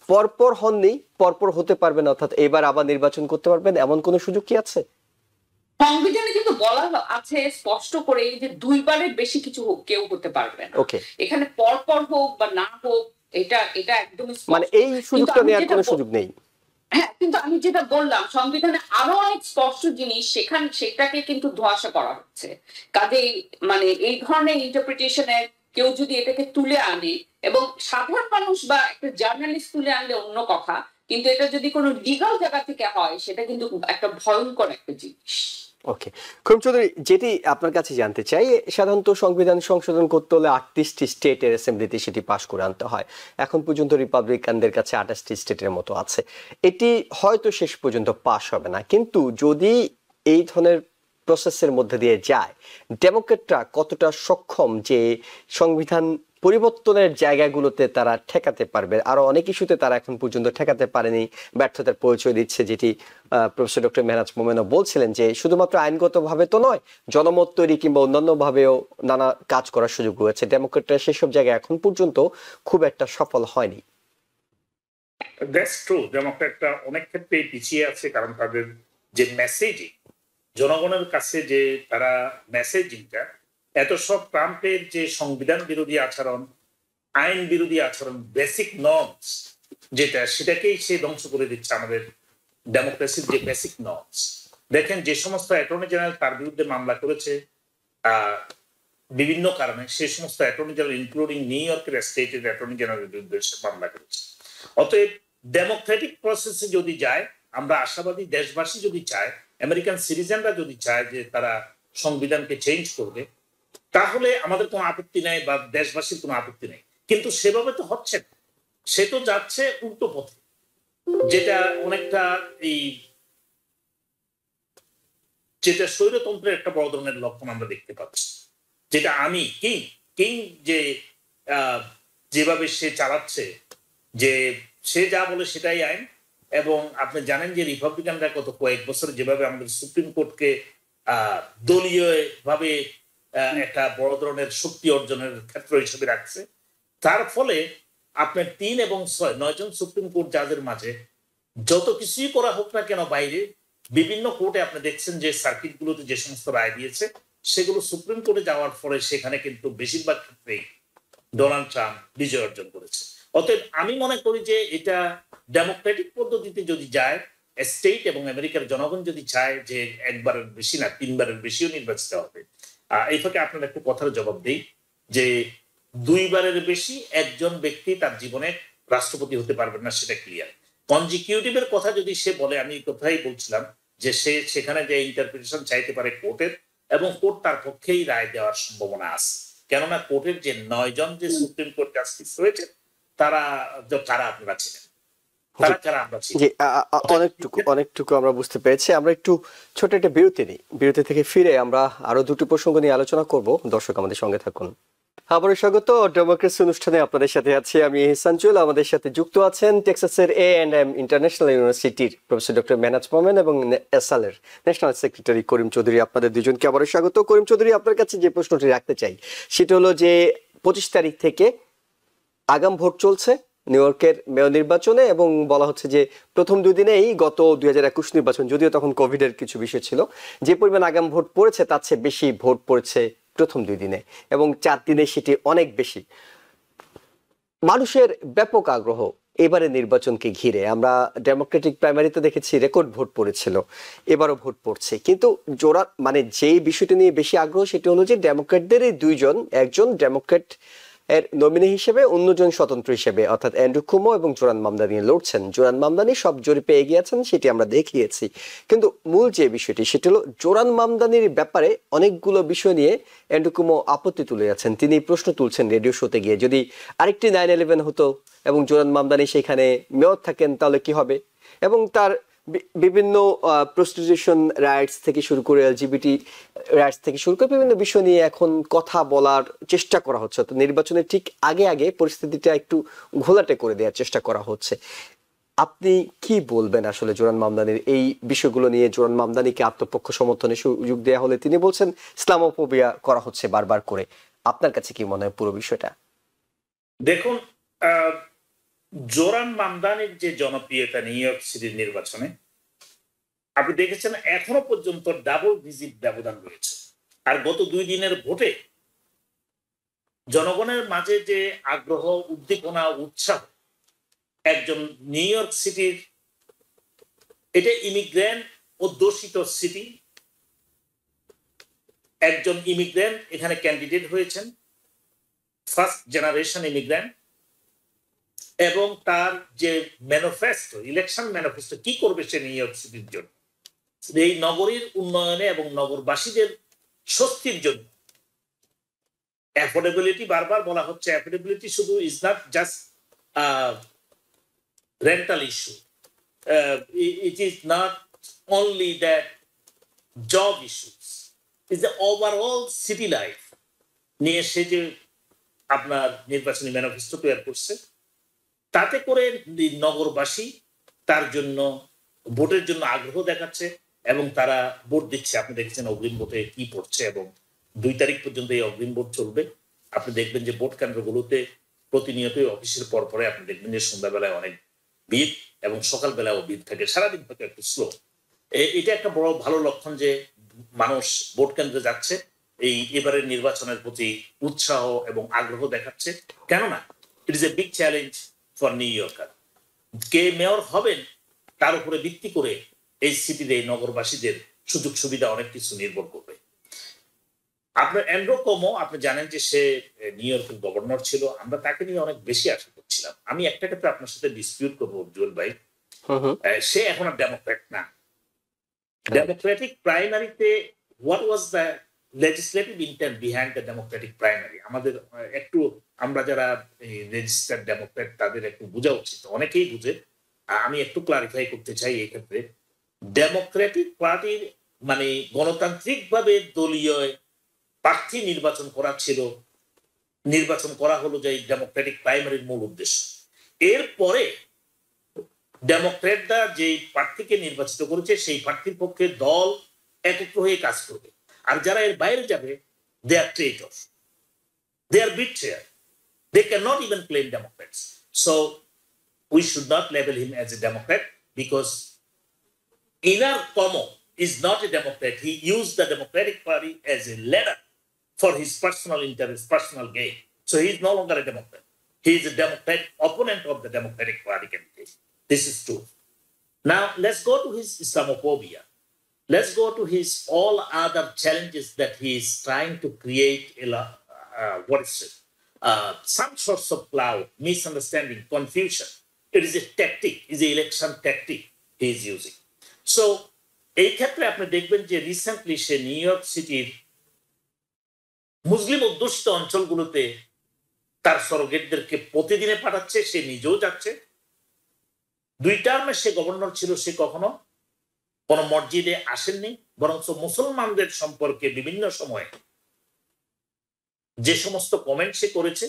পরপর হননি, পরপর হতে পারবেন, অর্থাৎ এবার আবার নির্বাচন করতে পারবেন, এমন কোন সুযোগ কি আছে? সংবিধানে কিন্তু বলা আছে স্পষ্ট করে যে 2 বারের বেশি কিছু কেউ হতে পারবে না। এখানে পরপর হোক বা না হোক, এটা একদম মানে এই সুযোগটা নেওয়ার কোনো সুযোগ নেই। হ্যাঁ, কিন্তু আমি যেটা বললাম সংবিধানে আরো অনেক স্পষ্ট জিনিস সেটাকে কিন্তু ধোঁয়াশা করা হচ্ছে। কাজেই মানে এই ধরনের ইন্টারপ্রিটেশনের কেউ যদি এটাকে তুলে আনে, এবং সাধারণ মানুষ বা একটা জার্নালিস্ট তুলে আনলে অন্য কথা, কিন্তু এটা যদি কোনো লিগাল জায়গা থেকে হয় সেটা কিন্তু একটা ভয়ঙ্কর একটা জিনিস। ওকে, খুরম চৌধুরী, যেটি আপনার কাছে জানতে চাই, সাধারণত সংবিধান সংশোধন করতে হলে 38টি স্টেটের অ্যাসেম্বলিতে সেটি পাশ করে আনতে হয়। এখন পর্যন্ত রিপাবলিকানদের কাছে 28টি স্টেটের মতো আছে। এটি হয়তো শেষ পর্যন্ত পাশ হবে না, কিন্তু যদি এই ধরনের প্রসেসের মধ্যে দিয়ে যায়, ডেমোক্রেটরা কতটা সক্ষম যে সংবিধান পরিবর্তনের জায়গাগুলোতে তারা ঠেকাতে পারবে? আরো অনেক ইস্যুতে তারা এখন পর্যন্ত ঠেকাতে পারেনি, ব্যর্থতার পরিচয় দিচ্ছে, যেটি প্রফেসর ডক্টর মেহনাজ মোমেনও বলছিলেন যে শুধুমাত্র আইনগতভাবে তো নয়, জনমত তৈরি কিংবা অন্যান্য ভাবেও নানা কাজ করার সুযোগ রয়েছে। ডেমোক্রেটরা সেসব জায়গায় এখন পর্যন্ত খুব একটা সফল হয়নি। দ্যাটস ট্রু, ডেমোক্র্যাটরা অনেক ক্ষেত্রেই পিছিয়ে আছে, কারণ তাদের যে মেসেজিং, জনগণের কাছে যে তারা মেসেজিংটা, এত সব ট্রাম্পের যে সংবিধান বিরোধী আচরণ, আইন বিরোধী আচরণ, বেসিক নর্মস যেটা, সেটাকেই সে ধ্বংস করে দিচ্ছে আমাদের ডেমোক্রেসির যে বেসিক নর্মস। দেখেন যে সমস্ত অ্যাটর্নি জেনারেল তার বিরুদ্ধে মামলা করেছে বিভিন্ন কারণে, সেই সমস্ত অ্যাটর্নি জেনারেল ইনক্লুডিং নিউ ইয়র্কের স্টেটের অ্যাটর্নি জেনারেলের বিরুদ্ধে সে মামলা করেছে। অতএব ডেমোক্রেটিক প্রসেসে যদি যায়, আমরা আশাবাদী দেশবাসী যদি চায়, আমেরিকান সিটিজেনরা যদি চায় যে তারা সংবিধানকে চেঞ্জ করবে, তাহলে আমাদের কোনো আপত্তি নেই বা দেশবাসীর কোনো আপত্তি নেই। কিন্তু সেভাবে তো হচ্ছে না, সে তো যাচ্ছে উল্টো পথে, যেটা অনেকটা যেটা স্বৈরতন্ত্রের একটা বড় ধরনের লক্ষণ আমরা দেখতে পাচ্ছি, যেটা আমি কিং যে যেভাবে সে চালাচ্ছে, যে সে যা বলে সেটাই আইন। এবং আপনি জানেন যে রিপাবলিকানরা গত কয়েক বছর যেভাবে আমাদের সুপ্রিম কোর্টকে দলীয় ভাবে একটা বড় ধরনের শক্তি অর্জনের ক্ষেত্র হিসেবে রাখছে, তার ফলে আপনার 3 এবং 6 9 জন সুপ্রিম কোর্ট জাজের মাঝে যত কিছুই করা হোক না কেন বাইরে, বিভিন্ন কোর্টে আপনি দেখছেন যে সার্কিট গুলোতে যে সমস্ত রায় দিয়েছে, সেগুলো সুপ্রিম কোর্টে যাওয়ার পরে সেখানে কিন্তু বেশিরভাগ ক্ষেত্রেই ডোনাল্ড ট্রাম্প বিজয় অর্জন করেছে। অতএব আমি মনে করি যে এটা ডেমোক্রেটিক পদ্ধতিতে যদি যায়, স্টেট এবং আমেরিকার জনগণ যদি চায় যে একবারের বেশি না 3 বারের বেশিও নির্বাচিত হবে। এই ফাঁকে আপনার একটু কথার জবাব দিই যে 2 বারের বেশি একজন ব্যক্তি তার জীবনে রাষ্ট্রপতি হতে পারবেন না, সেটা ক্লিয়ার। কনজিকিউটিভের কথা যদি সে বলে, আমি কথাই বলছিলাম যে সে সেখানে যে ইন্টারপ্রিটেশন চাইতে পারে কোর্টের, এবং কোর্ট তার পক্ষেই রায় দেওয়ার সম্ভাবনা আছে। কেননা কোর্টের যে 9 জন যে সুপ্রিম কোর্ট জাস্টিস রয়েছে, তারা কারা আপনারা ছিলেন, তারা কারা আমরা ছিলাম। অনেকটুকু আমরা বুঝতে পেরেছি। আমরা একটু ছোট একটা বিরতি নিই, বিরতি থেকে ফিরে আমরা আরো দুটি প্রসঙ্গ নিয়ে আলোচনা করব। দর্শক আমাদের সঙ্গে থাকুন। আবারও স্বাগত ডেমোক্রেসি অনুষ্ঠানে, আপনাদের সাথে আছি আমি ইহসান জুয়েল। আমাদের সাথে যুক্ত আছেন টেক্সাসের A&M ইন্টারন্যাশনাল ইউনিভার্সিটির প্রফেসর ডক্টর মেহনাজ মোমেন এবং এসালের ন্যাশনাল সেক্রেটারি করিম চৌধুরী। আপনাদের দুজনকে আবারও স্বাগত। করিম চৌধুরী, আপনার কাছে যে প্রশ্নটি রাখতে চাই সেটা হলো যে 25 তারিখ থেকে আগাম ভোট চলছে নিউ ইয়র্কের মেয়র নির্বাচনে, এবং বলা হচ্ছে যে প্রথম 2 দিনেই গত 2021 নির্বাচন, যদিও তখন কোভিডের কিছু বিষয় ছিল, যে পরিমাণ আগাম ভোট পড়েছে তার চেয়ে বেশি ভোট পড়েছে প্রথম 2 দিনে, এবং 4 দিনে সেটি অনেক বেশি। মানুষের ব্যাপক আগ্রহ এবারে নির্বাচনকে ঘিরে। আমরা ডেমোক্রেটিক প্রাইমারিতে দেখেছি রেকর্ড ভোট পড়েছিল, এবারও ভোট পড়ছে, কিন্তু জোড়া মানে যেই বিষয়টি নিয়ে বেশি আগ্রহ সেটি হলো যে ডেমোক্রেটদের এই 2 জন, একজন ডেমোক্রেট এর নমিনি হিসেবে, অন্যজন স্বতন্ত্র হিসেবে, অর্থাৎ অ্যান্ড্রু কুমো এবং জোরান মামদানি লড়ছেন। জোরান মামদানি সব জরিপে এগিয়ে আছেন, সেটি আমরা দেখিয়েছি, কিন্তু মূল যে বিষয়টি সেটি হলো জোরান মামদানির ব্যাপারে অনেকগুলো বিষয় নিয়ে অ্যান্ড্রু কুমো আপত্তি তুলে যাচ্ছেন। তিনি প্রশ্ন তুলছেন রেডিও শোতে গিয়ে, যদি আরেকটি 9/11 হতো এবং জোরান মামদানি সেখানে মেয়র থাকেন তাহলে কি হবে, এবং তার বিভিন্ন প্রস্টিটিউশন রাইটস থেকে শুরু করে LGBT রাইটস থেকে শুরু করে বিভিন্ন বিষয় নিয়ে এখন কথা বলার চেষ্টা করা হচ্ছে। তো নির্বাচনের ঠিক আগে পরিস্থিতিটা একটু ঘোলাটে করে দেওয়ার চেষ্টা করা হচ্ছে। আপনি কি বলবেন আসলে জোরান মামদানির এই বিষয়গুলো নিয়ে? জোরান মামদানিকে আত্মপক্ষ সমর্থনের সুযোগ দেওয়া হলে তিনি বলছেন ইসলামোফোবিয়া করা হচ্ছে বারবার করে। আপনার কাছে কি মনে হয় পুরো বিষয়টা? দেখুন, জোরান মামদানির যে জনপ্রিয়তা নিউ ইয়র্ক সিটির নির্বাচনে আপনি দেখেছেন এখনো পর্যন্ত ডাবল ডিজিট ব্যবধান রয়েছে। আর গত 2 দিনের ভোটে জনগণের মাঝে যে আগ্রহ, উদ্দীপনা, উৎসাহ, একজন নিউ ইয়র্ক সিটির, এটা ইমিগ্রেন্ট অধ্যুষিত সিটি, একজন ইমিগ্রেন্ট এখানে ক্যান্ডিডেট হয়েছেন, ফার্স্ট জেনারেশন ইমিগ্রেন্ট, এবং তার যে ম্যানিফেস্টো, ইলেকশন ম্যানিফেস্টো, কি করবে সে নিউ ইয়র্ক সিটির জন্য, এই নগরীর উন্নয়নে এবং নগরবাসীদের স্বস্তির জন্য। অ্যাফোর্ডেবিলিটি, বারবার বলা হচ্ছে, অ্যাফোর্ডেবিলিটি শুধু is not just rental issue, it is not only that job issues, is the overall city life নিয়ে সে যে আপনার নির্বাচনী ম্যানিফেস্টো তৈরি করছে, তাতে করে নগরবাসী তার জন্য ভোটের জন্য আগ্রহ দেখাচ্ছে এবং তারা ভোট দিচ্ছে। আপনি দেখেছেন অগ্রিম ভোটে কি পড়ছে, এবং 2 তারিখ পর্যন্ত এই অগ্রিম ভোট চলবে। আপনি দেখবেন যে ভোট কেন্দ্রগুলোতে প্রতিনিয়তই অফিসের পর পরে আপনি দেখবেন যে সন্ধ্যাবেলায় অনেক ভিড় এবং সকালবেলাও ভিড় থাকে, সারাদিন হয়তো একটু স্লো। এটা একটা বড় ভালো লক্ষণ যে মানুষ ভোট কেন্দ্রে যাচ্ছে, এই এবারের নির্বাচনের প্রতি উৎসাহ এবং আগ্রহ দেখাচ্ছে। কেননা ইট is a big challenge for new yorker. K mayor হবেন তার উপরে ভিত্তি করে এই সিটির এই নগরবাসীদের সুযোগ সুবিধা অনেক কিছু নির্ভর করবে। আপনার অ্যান্ড্রু কোমো, আপনি জানেন যে সে নিউ ইয়র্কের গভর্নর ছিল, আমরা তাকে নিয়ে অনেক বেশি আশা করছিলাম। আমি একটা ক্ষেত্রে আপনার সাথে ডিসপিউট করবো জুয়েল ভাই, সে এখন আর ডেমোক্র্যাট না। ডেমোক্রেটিক প্রাইমারিতে what was the legislative intent behind the Democratic primary? আমাদের একটু, আমরা যারা রেজিস্টার্ড ডেমোক্রেট তাদের একটু বোঝা উচিত, অনেকেই বুঝে। আমি একটু ক্লারিফাই করতে চাই এই ক্ষেত্রে। ডেমোক্রেটিক পার্টির মানে গণতান্ত্রিক ভাবে দলীয় প্রার্থী নির্বাচন করা ছিল, নির্বাচন করা হলো যে ডেমোক্রেটিক প্রাইমারির মূল উদ্দেশ্য। এরপরে ডেমোক্রেটরা যে প্রার্থীকে নির্বাচিত করেছে সেই প্রার্থীর পক্ষে দল একত্র হয়ে কাজ করবে, আর যারা এর বাইরে যাবে they are traitor, they are betrayer, they can not even claim Democrats. So we should not label him as a Democrat, because Inar Cuomo is not a Democrat. He used the Democratic Party as a ladder for his personal interest, personal gain. So he is no longer a Democrat. He is a Democrat opponent of the Democratic Party candidate. This is true. Now let's go to his Islamophobia. Let's go to his all other challenges that he is trying to create some sorts of cloud, misunderstanding, confusion. It is a tactic, is an election tactic he is using. So এই ক্ষেত্রে আপনি দেখবেন যে recently সে new York সিটির মুসলিম অধ্যুষিত অঞ্চলগুলোতে তার সরোগেটদেরকে প্রতিদিনে পাঠাচ্ছে, সে নিজেও যাচ্ছে। 2 টার্মে সে গভর্নর ছিল, সে কখনো কোনো মসজিদে আসেননি, বরঞ্চ মুসলমানদের সম্পর্কে বিভিন্ন সময়ে যে সমস্ত কমেন্ট সে করেছে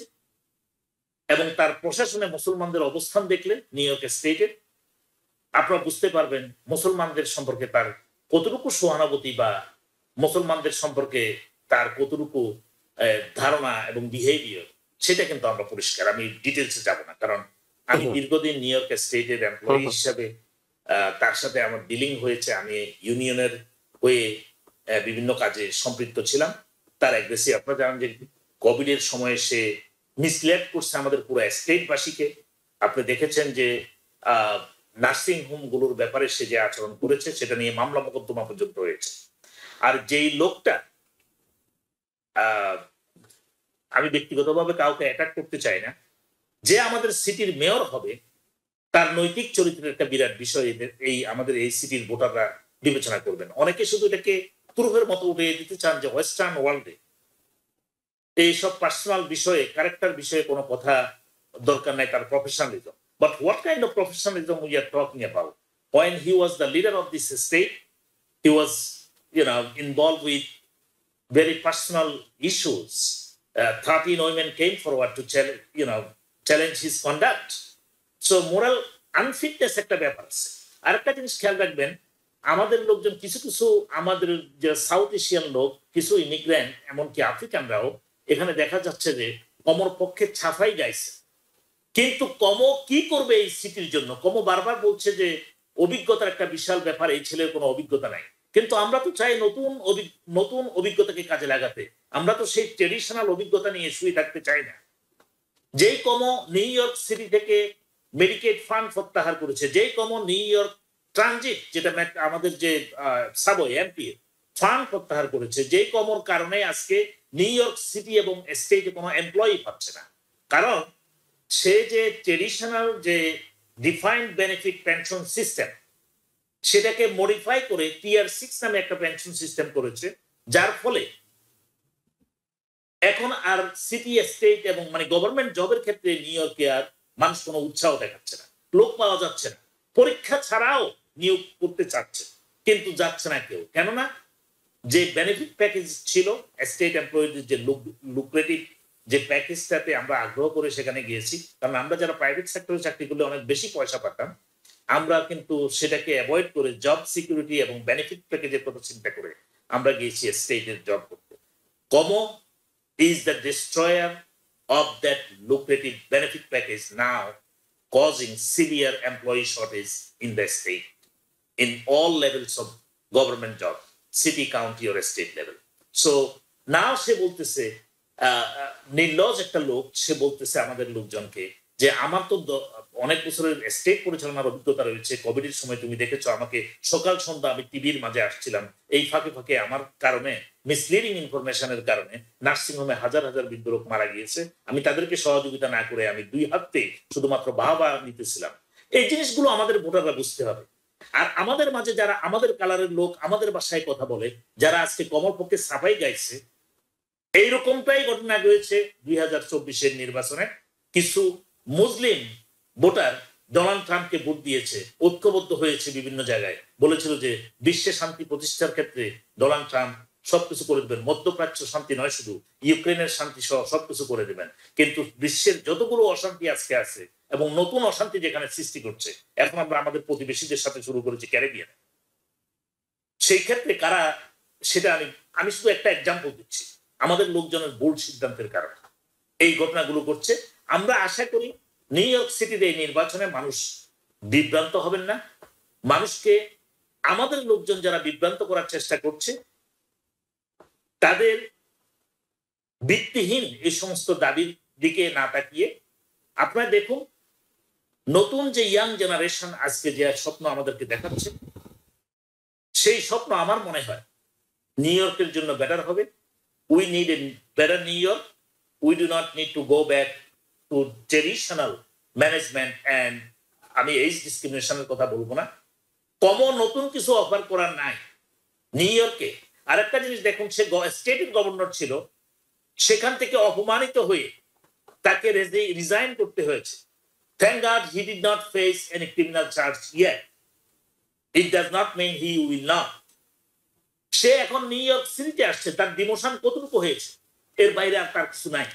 এবং তার প্রশাসনে মুসলমানদের অবস্থান দেখলে নিউ ইয়র্ক স্টেটের, আপনারা বুঝতে পারবেন মুসলমানদের সম্পর্কে তার কতটুকু সহানুভূতি বা মুসলমানদের সম্পর্কে তার কতটুকু ধারণা এবং বিহেভিয়ার, সেটা কিন্তু আমরা পরিষ্কার। আমি ডিটেলসে যাব না, কারণ আমি দীর্ঘদিন নিউ ইয়র্ক স্টেটের এমপ্লয়ি হিসাবে তার সাথে আমার ডিলিং হয়েছে। আমি ইউনিয়নের হয়ে বিভিন্ন কাজে সম্পৃক্ত ছিলাম। তার অ্যাগ্রেসিভ, আপনারা জানেন যে কোভিডের সময়ে সে মিসলিড করছে আমাদের পুরো স্টেটবাসীকে। আপনি দেখেছেন যে নার্সিং হোম গুলোর ব্যাপারে সে যে আচরণ করেছে সেটা নিয়ে মামলা মোকদ্দমা পর্যন্ত হয়েছে। আর যেই লোকটা, আমি ব্যক্তিগতভাবে কাউকে অ্যাটাক করতে চাই না, যে আমাদের সিটির মেয়র হবে তার নৈতিক চরিত্রের একটা বিরাট বিষয় এই আমাদের এই সিটির ভোটাররা বিবেচনা করবেন। অনেকে শুধু এটাকে তুরুপের মতো উঠিয়ে দিতে চান যে ওয়েস্টার্ন ওয়ার্ল্ডে এইসব পার্সোনাল বিষয়ে, ক্যারেক্টার বিষয়ে কোনো কথা দরকার নাই, তার professionalism. But what kind of professionalism we are talking about? When he was the leader of this state, he was, involved with very personal issues. 13 women came forward to challenge his conduct. So moral unfitness একটা ব্যাপার আছে। আরেকটা জিনিস খেয়াল রাখবেন, আমাদের লোকজন কিছু কিছু আমাদের যে সাউথ এশিয়ান লোক, কিছু ইমিগ্রেন্ট, এমনকি আফ্রিকানরাও এখানে দেখা যাচ্ছে যে কমর পক্ষে ছাফাই গাইছে। কিন্তু কমো কি করবে এই সিটির জন্য? কমো বারবার বলছে যে অভিজ্ঞতার একটা বিশাল ব্যাপার, এই ছেলের কোনো অভিজ্ঞতা নাই। কিন্তু আমরা তো চাই নতুন অভিজ্ঞতাকে কাজে লাগাতে। আমরা তো সেই ট্রেডিশনাল অভিজ্ঞতা নিয়ে শুয়ে থাকতে চাই না। যেই কমো নিউ ইয়র্ক সিটি থেকে মেডিকেড ফান্ড প্রত্যাহার করেছে, যেই কমো নিউ ইয়র্ক ট্রানজিট, যেটা আমাদের যে সাবওয়ে এমপি ফান্ড প্রত্যাহার করেছে, যেই কমোর কারণে আজকে নিউ ইয়র্ক সিটি এবং স্টেটে কোনো এমপ্লয়ি পাচ্ছে না। কারণ সে যে ট্রেডিশনাল যে ডিফাইন্ড বেনিফিট পেনশন সিস্টেম, সেটাকে মডিফাই করে টিয়ার 6 নামে একটা পেনশন সিস্টেম করেছে, যার ফলে এখন আর সিটি স্টেট এবং গভর্নমেন্ট জবের ক্ষেত্রে নিউ ইয়র্কে আর মানুষ কোনো উৎসাহ দেখাচ্ছে না, লোক পাওয়া যাচ্ছে না। পরীক্ষা ছাড়াও নিয়োগ করতে চাচ্ছে, কিন্তু যাচ্ছে না কেউ। কেননা যে বেনিফিট প্যাকেজ ছিল স্টেট এমপ্লয়িদের, যে লুক্রেটিভ যে প্যাকেজটাতে আমরা আগ্রহ করে সেখানে গিয়েছি, কারণ আমরা যারা প্রাইভেট সেক্টরে চাকরি করলে অনেক বেশি পয়সা পাতাম, আমরা কিন্তু সেটাকে অ্যাভয়েড করে জব সিকিউরিটি এবং বেনিফিট প্যাকেজের কথা চিন্তা করে আমরা গিয়েছি স্টেটের জব করতে। কমো is the destroyer of that lucrative benefit package, now causing severe employee shortage in the state in all levels of government job, city, county or state level. So now সে বলতেছে নির্লজ একটা লোক, সে বলতেছে আমাদের লোকজনকে যে আমার তো অনেক বছরের স্টেট পরিচালনার অভিজ্ঞতা রয়েছে, কোভিড এর সময় তুমি দেখেছো আমাকে সকাল সন্ধ্যা আমি টিভির মাঝে আসছিলাম, এই ফাঁকে ফাঁকে আমার কারণে মিসলিডিং ইনফরমেশনের কারণে নার্সিং হোমে হাজার হাজার বৃদ্ধ লোক মারা গিয়েছে, আমি তাদেরকে সহযোগিতা না করে আমি দুই হাতে শুধুমাত্র বাহবা নিতেছিলাম। এই জিনিসগুলো আমাদের ভোটাররা বুঝতে হবে। আর আমাদের মাঝে যারা আমাদের কালারের লোক আমাদের ভাষায় কথা বলে, যারা আজকে কমল পক্ষে সাফাই গাইছে, এইরকমটাই ঘটনা রয়েছে 2024-এর নির্বাচনে। কিছু মুসলিম ভোটার ডোনাল্ড ট্রাম্পকে ভোট দিয়েছে, ঐক্যবদ্ধ হয়েছে বিভিন্ন জায়গায়, বলেছিল যে বিশ্বে শান্তি প্রতিষ্ঠার ক্ষেত্রে ডোনাল্ড ট্রাম্প সবকিছু করে দেবেন, মধ্যপ্রাচ্য শান্তি নয় শুধু ইউক্রেনের শান্তি সহ সবকিছু করে দেবেন। কিন্তু বিশ্বের যতগুলো অশান্তি আজকে আছে এবং নতুন অশান্তি যেখানে সৃষ্টি করছে, এখন আমরা আমাদের প্রতিবেশীদের সাথে শুরু করেছি ক্যারিবিয়ানে, সেই ক্ষেত্রে কারা, সেটা আমি শুধু একটা এক্সাম্পল দিচ্ছি, আমাদের লোকজনের বোল্ড সিদ্ধান্তের কারণে এই ঘটনাগুলো ঘটছে। আমরা আশা করি নিউ ইয়র্ক সিটির এই নির্বাচনে মানুষ বিভ্রান্ত হবেন না। মানুষকে আমাদের লোকজন যারা বিভ্রান্ত করার চেষ্টা করছে, তাদের ভিত্তিহীন এই সমস্ত দাবির দিকে না তাকিয়ে আপনারা দেখুন, নতুন যে ইয়াং জেনারেশন আজকে যে স্বপ্ন আমাদেরকে দেখাচ্ছে, সেই স্বপ্ন আমার মনে হয় নিউ ইয়র্কের জন্য বেটার হবে। We need a better New York. We do not need to go back to traditional management and আমি এইজ ডিসক্রিমিনেশনের কথা বলবো না। কমন নতুন কিছু অফার করার নাই নিউ ইয়র্কে। আরেকটা জিনিস দেখুন, সে স্টেটের গভর্নর ছিল, সেখান থেকে অপমানিত হয়ে তাকে রিজাইন করতে হয়েছে। Thank God he did not face any criminal charge yet. It does not mean he will not. সে এখন নিউ ইয়র্ক সিটিতে আসছে, তার ডিমোশন কতটুকু হয়েছে, এর বাইরে আর তার কিছু নাই।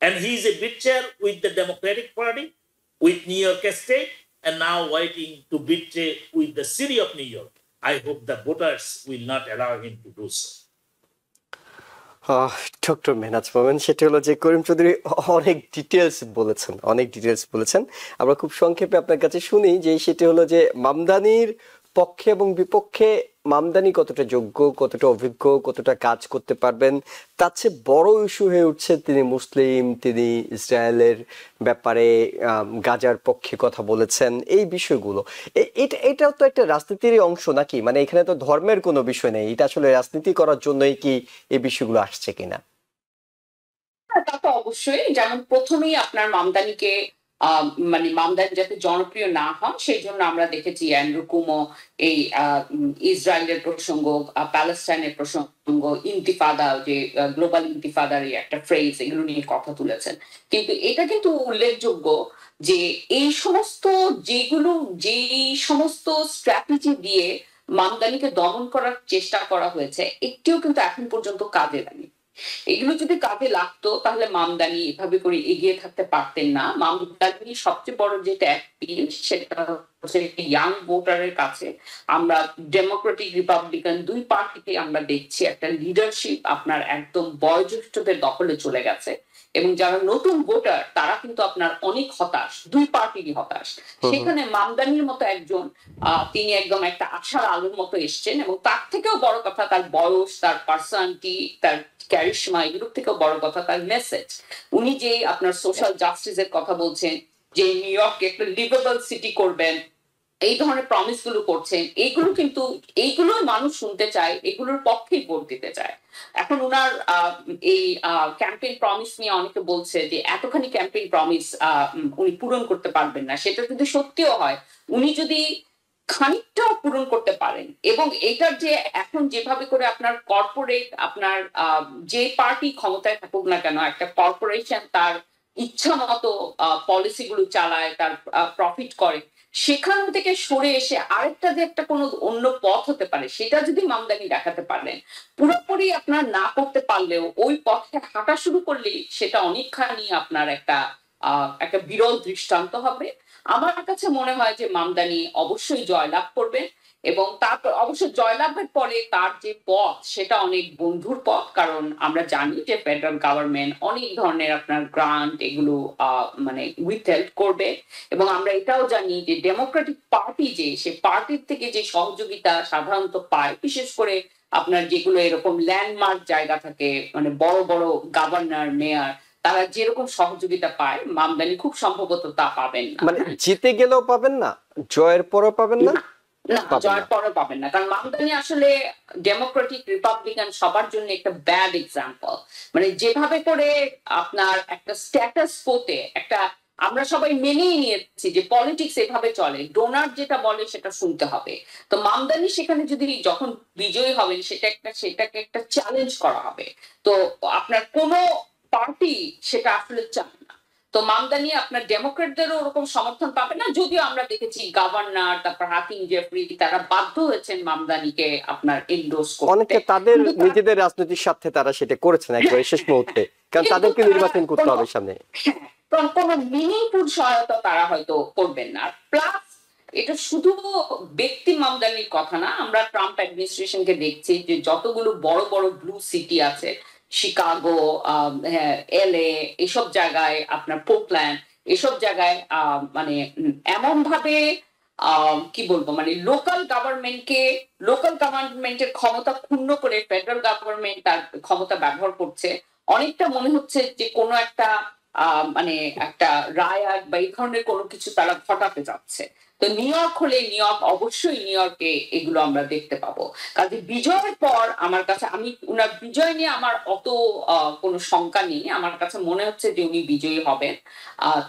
And he is a betray with the Democratic Party, with New York State, and now waiting to betray with the city of New York. I hope the voters will not allow him to do so. Doctor Mehnaz Momen, সেটা হলো যে করিম চৌধুরী অনেক details বলেছেন। আমরা খুব সংক্ষেপে আপনার কাছে শুনি যে সেটা হলো যে মামদানির পক্ষে এবং বিপক্ষে মামদানি কতটা যোগ্য, কতটা অভিজ্ঞ, কতটা কাজ করতে পারবেন, তার চেয়ে বড় ইস্যু হয়ে উঠছে তিনি মুসলিম, তিনি ইসরায়েলের ব্যাপারে গাজার পক্ষে কথা বলেছেন, এই বিষয়গুলো। এটাও তো একটা রাজনীতির অংশ নাকি? মানে এখানে তো ধর্মের কোনো বিষয় নেই, এটা আসলে রাজনীতি করার জন্যই কি এই বিষয়গুলো আসছে কিনা? তা তো অবশ্যই। যেমন প্রথমেই আপনার মামদানিকে মানে মামদানি যাতে জনপ্রিয় না হন সেই জন্য আমরা দেখেছি অ্যান্ড্রু কুমো এই ইসরায়েলের প্রসঙ্গ, প্যালেস্টাইনের প্রসঙ্গ, ইন্তিফাদা, যে গ্লোবাল ইন্তিফাদার একটা ফ্রেজ, এগুলো নিয়ে কথা তুলেছেন। কিন্তু এটা কিন্তু উল্লেখযোগ্য যে এই সমস্ত স্ট্র্যাটেজি দিয়ে মামদানিকে দমন করার চেষ্টা করা হয়েছে, একটিও কিন্তু এখন পর্যন্ত কাজে লাগেনি। এগুলো যদি কাজে লাগতো তাহলে মামদানি এভাবে করে এগিয়ে থাকতে পারতেন না। মামদানি সবচেয়ে বড় যেটা অ্যাপিল, সেটা হচ্ছে ইয়াং ভোটারের কাছে। আমরা ডেমোক্রেটিক রিপাবলিকান দুই পার্টিতে আমরা দেখছি একটা লিডারশিপ আপনার একদম বয়োজ্যেষ্ঠদের দখলে চলে গেছে, এবং যারা নতুন ভোটার তারা কিন্তু আপনার অনেক হতাশ, দুই পার্টিরই হতাশ। সেখানে মামদানির মতো একজন তিনি একদম একটা আশার আলোর মতো এসছেন, এবং তার থেকেও বড় কথা তার বয়স, তার পার্সোনালিটি, তার ক্যারিশমা, এগুলোর থেকেও বড় কথা তার মেসেজ। উনি যে আপনার সোশ্যাল জাস্টিসের কথা বলছেন, যে নিউ ইয়র্ক একটা লিভেবল সিটি করবেন, এই ধরনের প্রমিস গুলো করছেন, এইগুলো মানুষ শুনতে চায়, এগুলোর পক্ষেই ভোট দিতে চায়। এখন উনার এই ক্যাম্পেইন প্রমিস নিয়ে অনেকে বলছে যে এতখানি ক্যাম্পেইন প্রমিস উনি পূরণ করতে পারবেন না। সেটা যদি সত্যিও হয়, উনি যদি খানিকটাও পূরণ করতে পারেন, এবং এটার যে এখন যেভাবে করে আপনার কর্পোরেট, আপনার যে পার্টি ক্ষমতায় থাকুক না কেন, একটা কর্পোরেশন তার ইচ্ছা মতো পলিসিগুলো চালায়, তার প্রফিট করে, সেখান থেকে সরে এসে আরেকটা যে একটা কোনো অন্য পথ হতে পারে সেটা যদি মামদানি দেখাতে পারলেন, পুরোপুরি আপনার না করতে পারলেও ওই পথে হাঁটা শুরু করলেই সেটা অনেকখানি আপনার একটা বিরল দৃষ্টান্ত হবে। আমার কাছে মনে হয় যে মামদানি অবশ্যই জয়লাভ করবে, এবং তারপর অবশ্য জয়লাভের পরে তার যে পথ সেটা অনেক বন্ধুর পথ, কারণ আমরা জানি যে ফেডারেল গভর্নমেন্ট অনেক ধরনের আপনার গ্রান্ট এগুলো মানে উইথহেল্ড করবে, এবং আমরা এটাও জানি যে ডেমোক্রেটিক পার্টি যে সে পার্টির থেকে যে সহযোগিতা সাধারণত পায়, বিশেষ করে আপনার যেগুলো এরকম ল্যান্ডমার্ক জায়গা থাকে, মানে বড় বড় গভর্নর মেয়র, তারা যেরকম সহযোগিতা পায় মামদানি খুব সম্ভবত তা পাবেন না। মানে জিতে গেলেও পাবেন না, জয়ের পরও পাবেন না? না, জয়ের পরে পাবেন না, কারণ মামদানি আসলে ডেমোক্রেটিক রিপাবলিকান সবার জন্য একটা ব্যাড এক্সাম্পল। মানে যেভাবে করে আপনার একটা স্ট্যাটাস কোতে একটা আমরা সবাই মেনেই নিয়েছি যে পলিটিক্স এভাবে চলে, ডোনার যেটা বলে সেটা শুনতে হবে। তো মামদানি সেখানে যদি যখন বিজয়ী হবেন সেটাকে একটা চ্যালেঞ্জ করা হবে। তো আপনার কোনো পার্টি সেটা আসলে চায় না। তো মামদানি আপনার ডেমোক্রেটদেরও ওরকম সমর্থন পাবে না, যদিও আমরা দেখেছি গভর্নর তারপর হাকিম জেফরি তারা বাধ্য হয়েছেন মামদানিকে আপনার এন্ডোর্স করতে। অনেকে তাদের নিজেদের রাজনৈতিক স্বার্থে তারা সেটা করেছেন একবারে শেষ মুহূর্তে, কারণ তাদেরকে নির্বাচন করতে হবে সামনে। কোনো মিনিংফুল সহায়তা তারা হয়তো করবেন না। প্লাস এটা শুধু ব্যক্তি মামদানির কথা না, আমরা ট্রাম্প অ্যাডমিনিস্ট্রেশনকে দেখছি যে যতগুলো বড় বড় ব্লু সিটি আছে, শিকাগো, এলএ, এসব জায়গায় আপনার পোর্টল্যান্ড, এসব জায়গায় মানে এমন ভাবে কি বলবো, মানে লোকাল গভর্নমেন্টের ক্ষমতা ক্ষুণ্ণ করে ফেডারেল গভর্নমেন্ট তার ক্ষমতা ব্যবহার করছে। অনেকটা মনে হচ্ছে যে কোনো একটা মানে একটা রায়াত বা এই ধরনের কোনো কিছু তারা ঘটাতে যাচ্ছে। তো নিউ ইয়র্ক হলে অবশ্যই নিউ ইয়র্কে এগুলো আমরা দেখতে পাবো। কাজে বিজয়ের পর আমার কাছে, আমি উনার বিজয় নিয়ে আমার অত কোনো শঙ্কা নেই, আমার কাছে মনে হচ্ছে যে উনি বিজয়ী হবেন।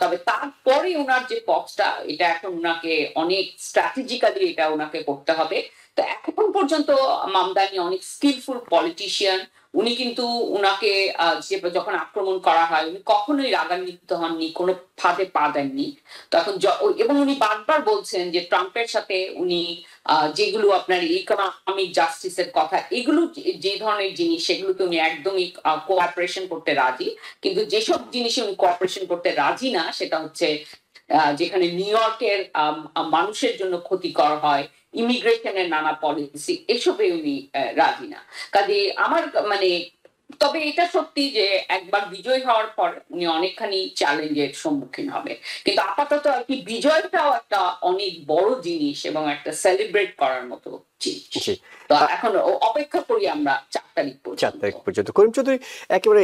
তবে তারপরে উনার যে পথটা, এটা এখন উনাকে অনেক স্ট্র্যাটেজিক্যালি এটা উনাকে করতে হবে। তো এখন পর্যন্ত মামদানি অনেক স্কিলফুল পলিটিশিয়ান। উনি কিন্তু উনাকে যখন আক্রমণ করা হয় উনি কখনোই রাগান্বিত হননি, কোনো ফাঁদে পা দেননি। তখন এবং উনি বারবার বলছেন যে ট্রাম্পের সাথে উনি যেগুলো আপনার ইকোনমিক জাস্টিসের কথা, এগুলো যে ধরনের জিনিস সেগুলোতে উনি একদমই কোঅপারেশন করতে রাজি, কিন্তু যেসব জিনিসে উনি কোঅপারেশন করতে রাজি না সেটা হচ্ছে যেখানে নিউ ইয়র্কের মানুষের জন্য ক্ষতিকর হয়, ইমিগ্রেশনের নানা পলিসি, এসবে উনি রাজি না। কাজে আমার মানে, তবে এটা সত্যি যে একবার বিজয় হওয়ার পর উনি অনেকখানি চ্যালেঞ্জের সম্মুখীন হবে, কিন্তু আপাতত আর কি বিজয়টাও একটা অনেক বড় জিনিস এবং একটা সেলিব্রেট করার মতো জিনিস। তো এখন অপেক্ষা করি আমরা 4 তারিখ পর্যন্ত। করিম চৌধুরী, একেবারে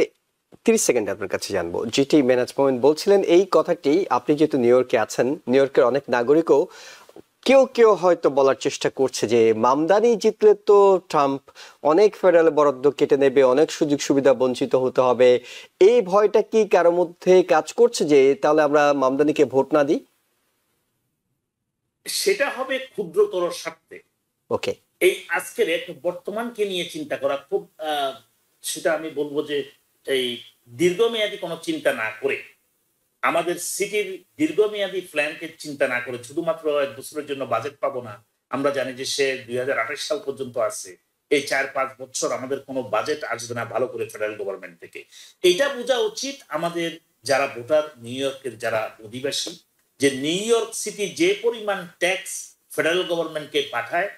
30 সেকেন্ড আপনার কাছে জানবো, যেটি ম্যানেজমেন্ট বলছিলেন এই কথাটি, আপনি যেহেতু নিউ ইয়র্কে আছেন, নিউ ইয়র্কের অনেক নাগরিকও কেউ হয়তো বলার চেষ্টা করছে যে মামদানি জিতলে তো ট্রাম্প অনেক ফেডারেল বরাদ্দ কেটে নেবে, অনেক সুযোগ সুবিধা বঞ্চিত হতে হবে। এই ভয়টা কি কারোর মধ্যে কাজ করছে যে তাহলে আমরা মামদানিকে ভোট না দিই? সেটা হবে ক্ষুদ্রতর স্বার্থে। ওকে, এই আজকের একটা বর্তমানকে নিয়ে চিন্তা করা খুব সেটা আমি বলবো যে এই দীর্ঘমেয়াদী কোনো চিন্তা না করে, আমাদের সিটির দীর্ঘমেয়াদী প্ল্যানকে চিন্তা না করে, শুধুমাত্র 1 বছরের জন্য বাজেট পাবো না। আমরা জানি যে সে 2028 সাল পর্যন্ত আছে, এই 4-5 বছর আমাদের কোনো বাজেট আসবে না ভালো করে ফেডারেল গভর্নমেন্ট থেকে। এটা বোঝা উচিত আমাদের যারা ভোটার, নিউ ইয়র্কের যারা অধিবাসী, যে নিউ ইয়র্ক সিটি যে পরিমাণ ট্যাক্স ফেডারেল গভর্নমেন্টকে পাঠায়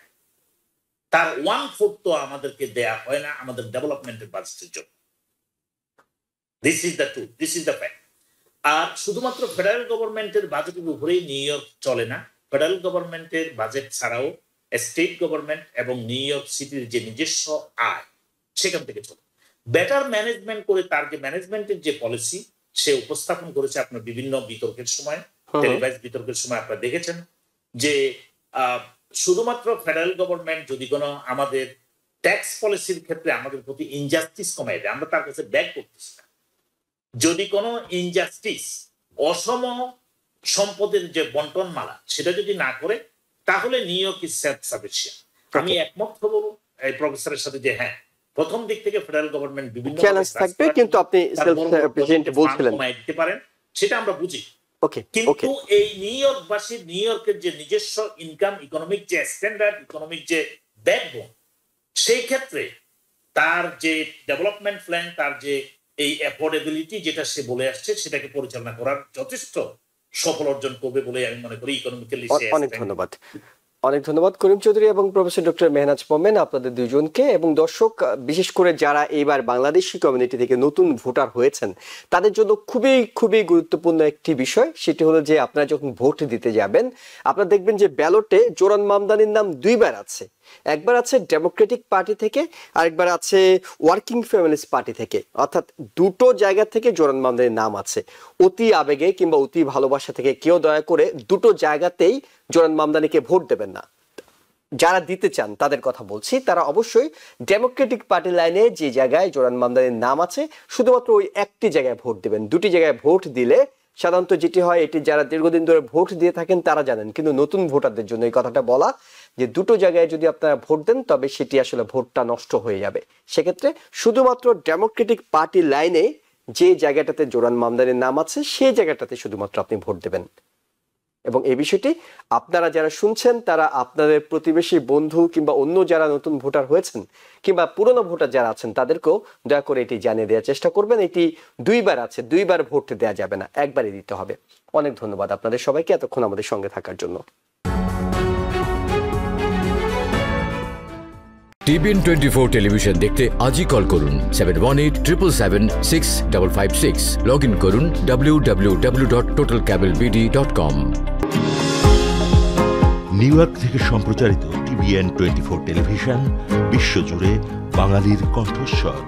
তার 1/4 তো আমাদেরকে দেয়া হয় না আমাদের ডেভেলপমেন্টের বাজেটের জন্য। This is the truth, this is the fact. আর শুধুমাত্র ফেডারেল গভর্নমেন্টের বাজেটের উপরেই নিউ ইয়র্ক চলে না, ফেডারেল গভর্নমেন্টের বাজেট ছাড়াও স্টেট গভর্নমেন্ট এবং নিউ ইয়র্ক সিটির যে নিজস্ব আয় সেখান থেকে চলে। বেটার ম্যানেজমেন্ট করে তার যে ম্যানেজমেন্টের যে পলিসি সে উপস্থাপন করেছে আপনার বিভিন্ন বিতর্কের সময়, টেলিভাইজ বিতর্কের সময় আপনারা দেখেছেন যে শুধুমাত্র ফেডারেল গভর্নমেন্ট যদি কোনো আমাদের ট্যাক্স পলিসির ক্ষেত্রে আমাদের প্রতি ইনজাস্টিস কমাই দেয়, আমরা তার কাছে ব্যাক করতেছি না। যদি কোনো ইনজাস্টিস, অসম সম্পদের যে বন্টন মালা সেটা যদি না করে, তাহলে new York is self sufficient. আমি একমত হব এই প্রফেসরের সাথে যে হ্যাঁ, প্রথম দিক থেকে ফেডারেল গভর্নমেন্ট বিভিন্ন চ্যালেঞ্জ থাকবে, কিন্তু আপনি সেলফ সাফিসিয়েন্ট বলছিলেন দিতে পারেন, সেটা আমরা বুঝি। ওকে ওকে কিন্তু এই নিউ ইয়র্কবাসীর নিউ ইয়র্কের যে নিজস্ব ইনকাম, ইকোনমিক যে স্ট্যান্ডার্ড, ইকোনমিক যে ব্যাকবোন, সেই ক্ষেত্রে তার যে ডেভেলপমেন্ট প্ল্যান, তার যে এই অ্যাফোর্ডেবিলিটি যেটা সে বলে আসছে, সেটাকে পরিচালনা করার যথেষ্ট সফল অর্জন করবে বলে আমি মনে করি। ইকোনমিক্যালি অনেক ধন্যবাদ, অনেক ধন্যবাদ করিম চৌধুরী এবং প্রফেসর ডক্টর মেহনাজ মোমেন, আপনাদের দুইজনকে। এবং দর্শক, বিশেষ করে যারা এইবার বাংলাদেশি কমিউনিটি থেকে নতুন ভোটার হয়েছেন, তাদের জন্য খুবই খুবই গুরুত্বপূর্ণ একটি বিষয়, সেটি হলো যে আপনারা যখন ভোট দিতে যাবেন, আপনারা দেখবেন যে ব্যালটে জোরান মামদানির নাম দুইবার আছে। একবার আছে ডেমোক্রেটিক পার্টি থেকে, আরেকবার আছে ওয়ার্কিং ফ্যামিলিস পার্টি থেকে। অর্থাৎ দুটো জায়গা থেকে জোরান মামদানির নাম আছে। অতি আবেগে কিংবা অতি ভালোবাসা থেকে কেউ দয়া করে দুটো জায়গাতেই জোরান মামদানিকে ভোট দেবেন না। যারা দিতে চান তাদের কথা বলছি, তারা অবশ্যই ডেমোক্রেটিক পার্টি লাইনে যে জায়গায় জোরান মামদানির নাম আছে শুধুমাত্র ওই একটি জায়গায় ভোট দেবেন। দুটি জায়গায় ভোট দিলে সাধারণত যেটি হয়, এটি যারা দীর্ঘদিন ধরে ভোট দিয়ে থাকেন তারা জানেন, কিন্তু নতুন ভোটারদের জন্য এই কথাটা বলা যে দুটো জায়গায় যদি আপনারা ভোট দেন তবে সেটি আসলে ভোটটা নষ্ট হয়ে যাবে। সেক্ষেত্রে শুধুমাত্র ডেমোক্রেটিক পার্টি লাইনে যে জায়গাটাতে জোরান মামদানির নাম আছে সেই জায়গাটাতে শুধুমাত্র আপনি ভোট দেবেন। এবং এই বিষয়টি আপনারা যারা শুনছেন তারা আপনাদের প্রতিবেশী, বন্ধু কিংবা অন্য যারা নতুন ভোটার হয়েছেন কিংবা পুরনো ভোটার যারা আছেন তাদেরকেও দয়া করে এটি জানিয়ে দেওয়ার চেষ্টা করবেন। এটি দুইবার আছে, দুইবার ভোট দেওয়া যাবে না, একবারই দিতে হবে। অনেক ধন্যবাদ আপনাদের সবাইকে এতক্ষণ আমাদের সঙ্গে থাকার জন্য। টিভিএন 24 টেলিভিশন দেখতে আজই কল করুন 7187776556। লগ ইন করুন www.totalcablebd.com। নিউ ইয়র্ক থেকে সম্প্রচারিত টিভিএন 24 টেলিভিশন বিশ্বজুড়ে বাঙালির কণ্ঠস্বর।